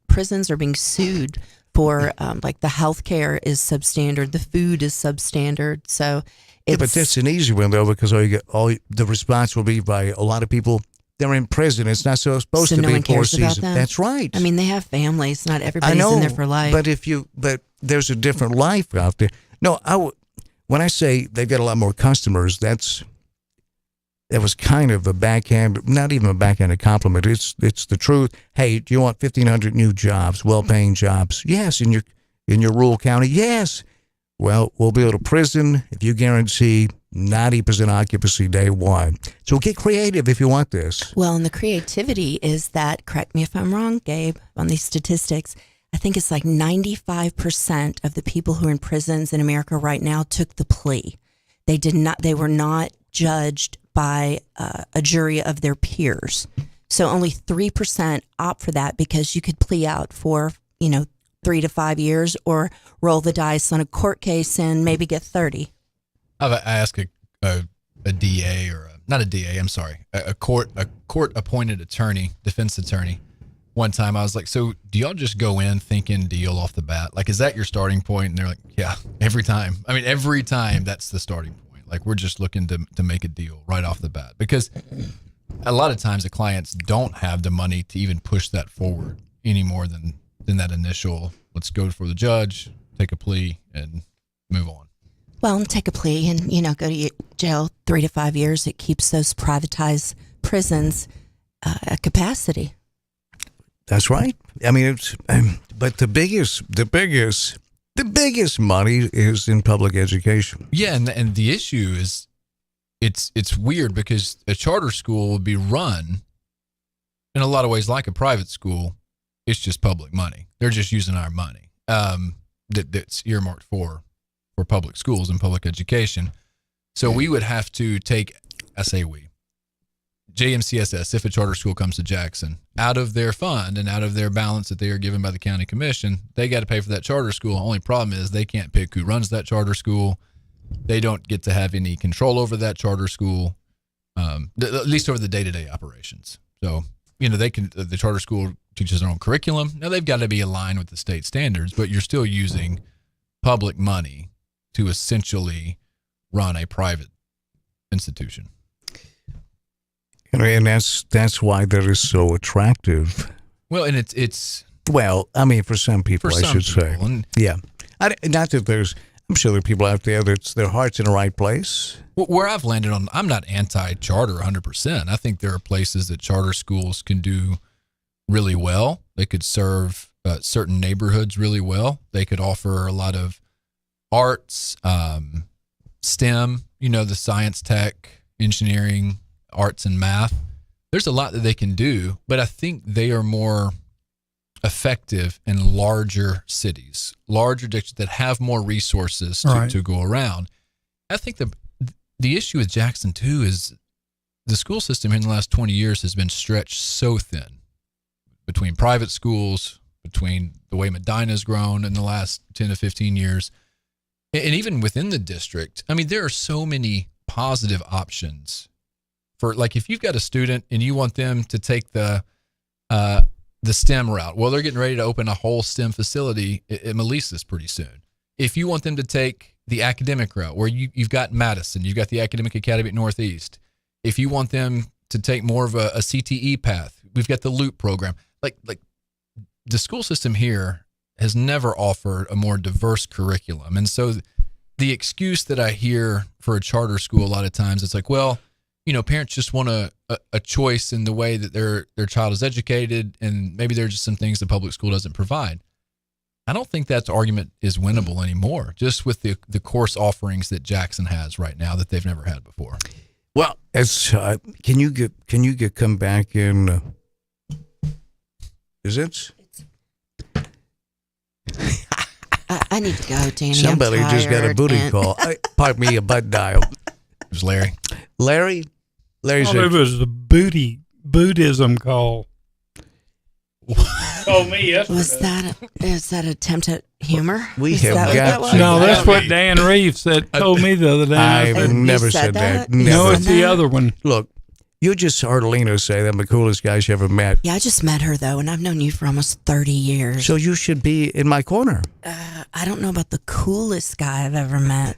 prisons are being sued for, like the healthcare is substandard, the food is substandard. So, but that's an easy one though, because the response will be by a lot of people. They're in prison. It's not supposed to no be one cares 4 about seasons. them. That's right. I mean, they have families. Not everybody's in there for life. But there's a different life out there. No, when I say they've got a lot more customers, that was kind of a backhand, not even a backhanded compliment. It's the truth. Hey, do you want 1,500 new jobs, well-paying jobs? Yes, in your rural county. Yes. Well, we'll build a prison if you guarantee 90% occupancy day one. So get creative if you want this. Well, and the creativity is that, correct me if I'm wrong, Gabe, on these statistics, I think it's like 95% of the people who are in prisons in America right now took the plea. They were not judged by a jury of their peers. So only 3% opt for that because you could plea out for, 3 to 5 years or roll the dice on a court case and maybe get 30. I asked a DA or not a DA, I'm sorry, a court appointed attorney, defense attorney. One time I was like, so do y'all just go in thinking deal off the bat? Like, is that your starting point? And they're like, yeah, every time. I mean, every time that's the starting point. Like, we're just looking to make a deal right off the bat, because a lot of times the clients don't have the money to even push that forward any more than that initial, let's go for the judge, take a plea and move on. Well, take a plea and, go to jail 3 to 5 years. It keeps those privatized prisons at capacity. That's right. I mean, but the biggest money is in public education. Yeah, and the issue is, it's weird because a charter school would be run in a lot of ways like a private school. It's just public money. They're just using our money that's earmarked for public schools and public education. So we would have to take, JMCSS, if a charter school comes to Jackson, out of their fund and out of their balance that they are given by the county commission, they got to pay for that charter school. Only problem is they can't pick who runs that charter school. They don't get to have any control over that charter school, at least over the day-to-day operations. So, the charter school teaches their own curriculum. Now they've got to be aligned with the state standards, but you're still using public money to essentially run a private institution. And that's why that is so attractive. Well, and it's well, I mean, for some people, I should say. Yeah. Not that I'm sure there are people out there that's their heart's in the right place. Where I've landed on, I'm not anti-charter 100%. I think there are places that charter schools can do really well. They could serve certain neighborhoods really well. They could offer a lot of arts, STEM, the science, tech, engineering, arts, and math. There's a lot that they can do, but I think they are more effective in larger cities, larger districts that have more resources to go around. I think the issue with Jackson too is the school system in the last 20 years has been stretched so thin between private schools, between the way Medina's grown in the last 10 to 15 years, and even within the district. I mean, there are so many positive options for, like, if you've got a student and you want them to take the STEM route, well, they're getting ready to open a whole STEM facility at Melissa's pretty soon. If you want them to take the academic route, where you've got Madison, you've got the Academic Academy at Northeast. If you want them to take more of a CTE path, we've got the Loop program. Like the school system here has never offered a more diverse curriculum. And so the excuse that I hear for a charter school a lot of times, it's like, well, you know, parents just want a choice in the way that their child is educated, and maybe there are just some things the public school doesn't provide. I don't think that argument is winnable anymore, just with the course offerings that Jackson has right now that they've never had before. Well, as can you come back in? Is it? I need to go, Danny. Somebody just got a booty call. Pardon me, a butt dial. It was Larry. Larry It said, was a Buddhism call. Told me yesterday. Is that attempt at humor? We Is have that what got that was? No, that's what Dan Reeves told me the other day. I've never said that. No, it's the other one. Look, you just heard Lena say that I'm the coolest guy she ever met. Yeah, I just met her, though, and I've known you for almost 30 years. So you should be in my corner. I don't know about the coolest guy I've ever met.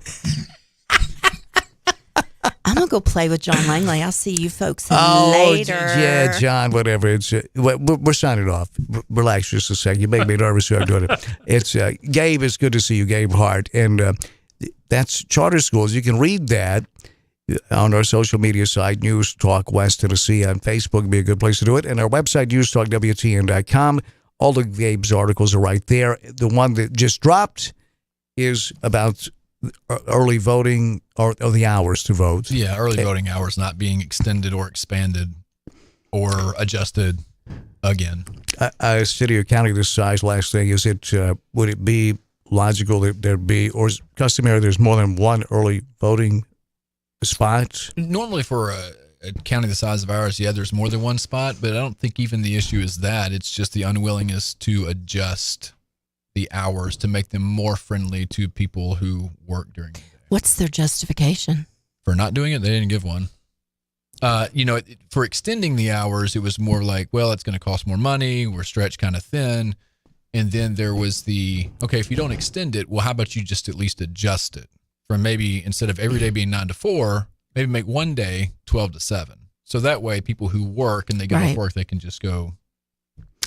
I'm going to go play with John Langley. I'll see you folks later. Yeah, John, whatever. It's we're signing off. Relax just a second. You make me nervous here doing it. It's Gabe, it's good to see you, Gabe Hart. And that's charter schools. You can read that on our social media site, News Talk West Tennessee. On Facebook would be a good place to do it. And our website, newstalkwtn.com. All of Gabe's articles are right there. The one that just dropped is about early voting or the hours to vote. Yeah, early voting hours not being extended or expanded or adjusted again. A city or county this size, last thing, is it would it be logical that there'd be, or is customary there's more than one early voting spot? Normally for a county the size of ours, yeah, there's more than one spot, but I don't think even the issue is that. It's just the unwillingness to adjust the hours to make them more friendly to people who work during the day. What's their justification? For not doing it, they didn't give one. For extending the hours, it was more like, well, it's going to cost more money. We're stretched kind of thin. And then there was okay, if you don't extend it, well, how about you just at least adjust it from maybe instead of every day being 9 to 4, maybe make one day 12 to 7. So that way people who work and they get off work, they can just go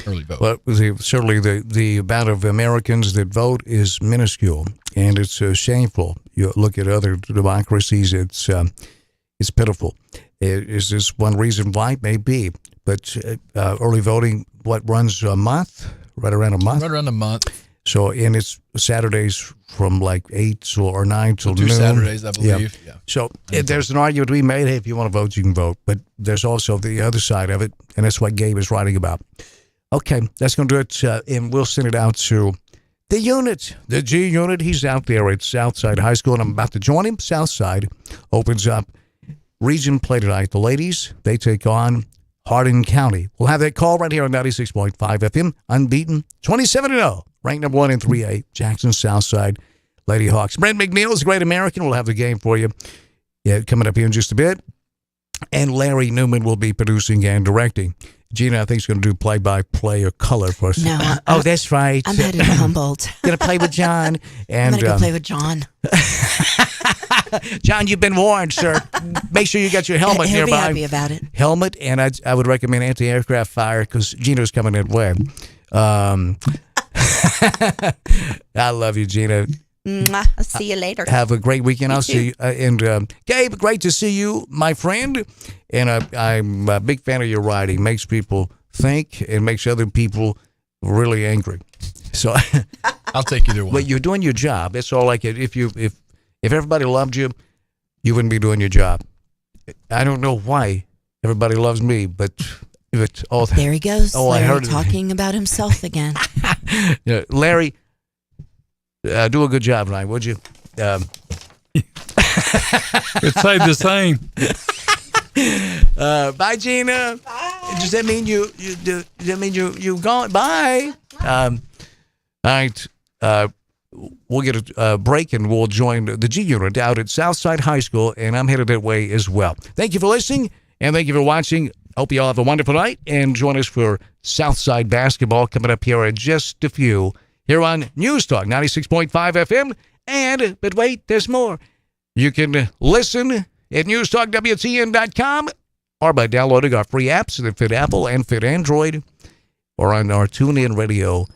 early vote. Well, certainly the amount of Americans that vote is minuscule, and it's shameful. You look at other democracies; it's pitiful. Is this one reason why? Maybe, but early voting, runs a month, right around a month. Right around a month. So, and it's Saturdays from like 8 or 9 till noon. 2 Saturdays, I believe. Yeah. So there's an argument to be made. Hey, if you want to vote, you can vote. But there's also the other side of it, and that's what Gabe is writing about. Okay, that's going to do it, and we'll send it out to the unit, the G unit. He's out there at Southside High School, and I'm about to join him. Southside opens up region play tonight. The ladies, they take on Hardin County. We'll have that call right here on 96.5 FM, unbeaten, 27-0, ranked number 1 in 3A, Jackson Southside Lady Hawks. Brent McNeil is a great American. We'll have the game for you coming up here in just a bit. And Larry Newman will be producing and directing. Gina, I think, is going to do play-by-play or color for us. No. That's right. I'm headed to Humboldt. Going to play with John. And I'm going to go play with John. John, you've been warned, sir. Make sure you got your helmet He'll nearby. be happy about it. Helmet, and I would recommend anti-aircraft fire because Gina's coming that way. I love you, Gina. Mwah. I'll see you later. Have a great weekend. I'll see you. And Gabe, great to see you, my friend. And I'm a big fan of your writing. Makes people think and makes other people really angry. So I'll take either one. But you're doing your job. That's all I can. If everybody loved you, you wouldn't be doing your job. I don't know why everybody loves me, but There he goes. Oh, Larry I heard it. talking about himself again. Yeah, Larry, do a good job tonight, would you? It'd say the same. Bye, Gina. Bye. Does that mean you gone? Bye. All right. We'll get a break and we'll join the G Unit out at Southside High School, and I'm headed that way as well. Thank you for listening, and thank you for watching. Hope you all have a wonderful night, and join us for Southside basketball coming up here in just a few here on News Talk 96.5 FM. But wait, there's more. You can listen at newstalkwtn.com or by downloading our free apps that fit Apple and fit Android, or on our TuneIn Radio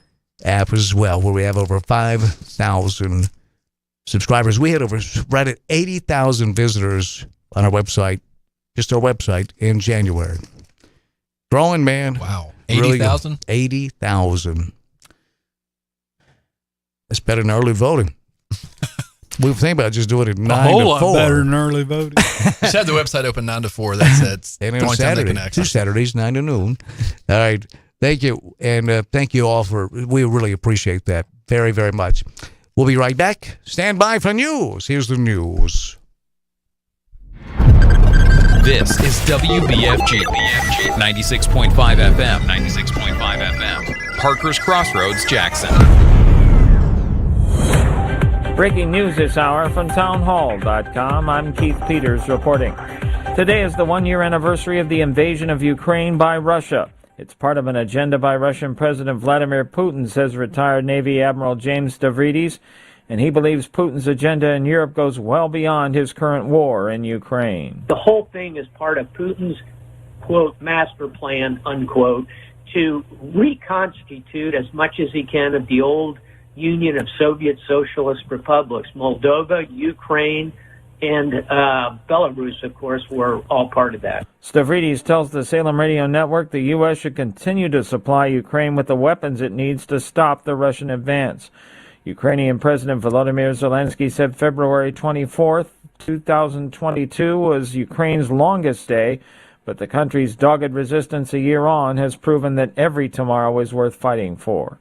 app as well, where we have over 5,000 subscribers. We had over right at 80,000 visitors on our website, just our website, in January. Growing, man. Wow. 80,000? Really 80,000. That's better than early voting. We were thinking about just doing it 9 to 4. A whole lot better than early voting. Just have the website open 9 to 4. That's and the on only time they Saturday, can access 2 Saturdays, 9 to noon. All right. Thank you. And thank you all we really appreciate that very, very much. We'll be right back. Stand by for news. Here's the news. This is WBFG 96.5 FM, 96.5 FM, Parker's Crossroads, Jackson. Breaking news this hour from townhall.com. I'm Keith Peters reporting. Today is the one-year anniversary of the invasion of Ukraine by Russia. It's part of an agenda by Russian President Vladimir Putin, says retired Navy Admiral James Stavridis, and he believes Putin's agenda in Europe goes well beyond his current war in Ukraine. The whole thing is part of Putin's, quote, master plan, unquote, to reconstitute as much as he can of the old Union of Soviet Socialist Republics. Moldova, Ukraine, and Belarus, of course, were all part of that. Stavridis tells the Salem Radio Network the U.S. should continue to supply Ukraine with the weapons it needs to stop the Russian advance. Ukrainian President Volodymyr Zelensky said February 24th, 2022 was Ukraine's longest day, but the country's dogged resistance a year on has proven that every tomorrow is worth fighting for.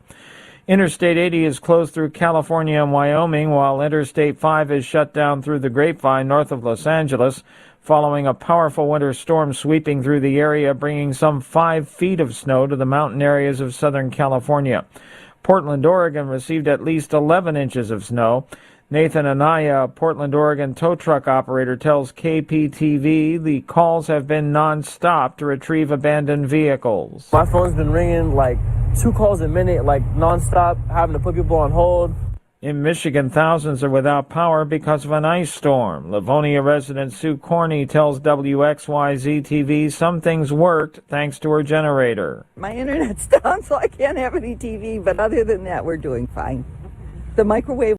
Interstate 80 is closed through California and Wyoming, while Interstate 5 is shut down through the Grapevine north of Los Angeles, following a powerful winter storm sweeping through the area, bringing some 5 feet of snow to the mountain areas of Southern California. Portland, Oregon received at least 11 inches of snow. Nathan Anaya, a Portland, Oregon tow truck operator, tells KPTV the calls have been non-stop to retrieve abandoned vehicles. My phone's been ringing like 2 calls a minute, like non-stop, having to put people on hold. In Michigan, thousands are without power because of an ice storm. Livonia resident Sue Corney tells WXYZ-TV some things worked thanks to her generator. My internet's down, so I can't have any TV, but other than that, we're doing fine. The microwave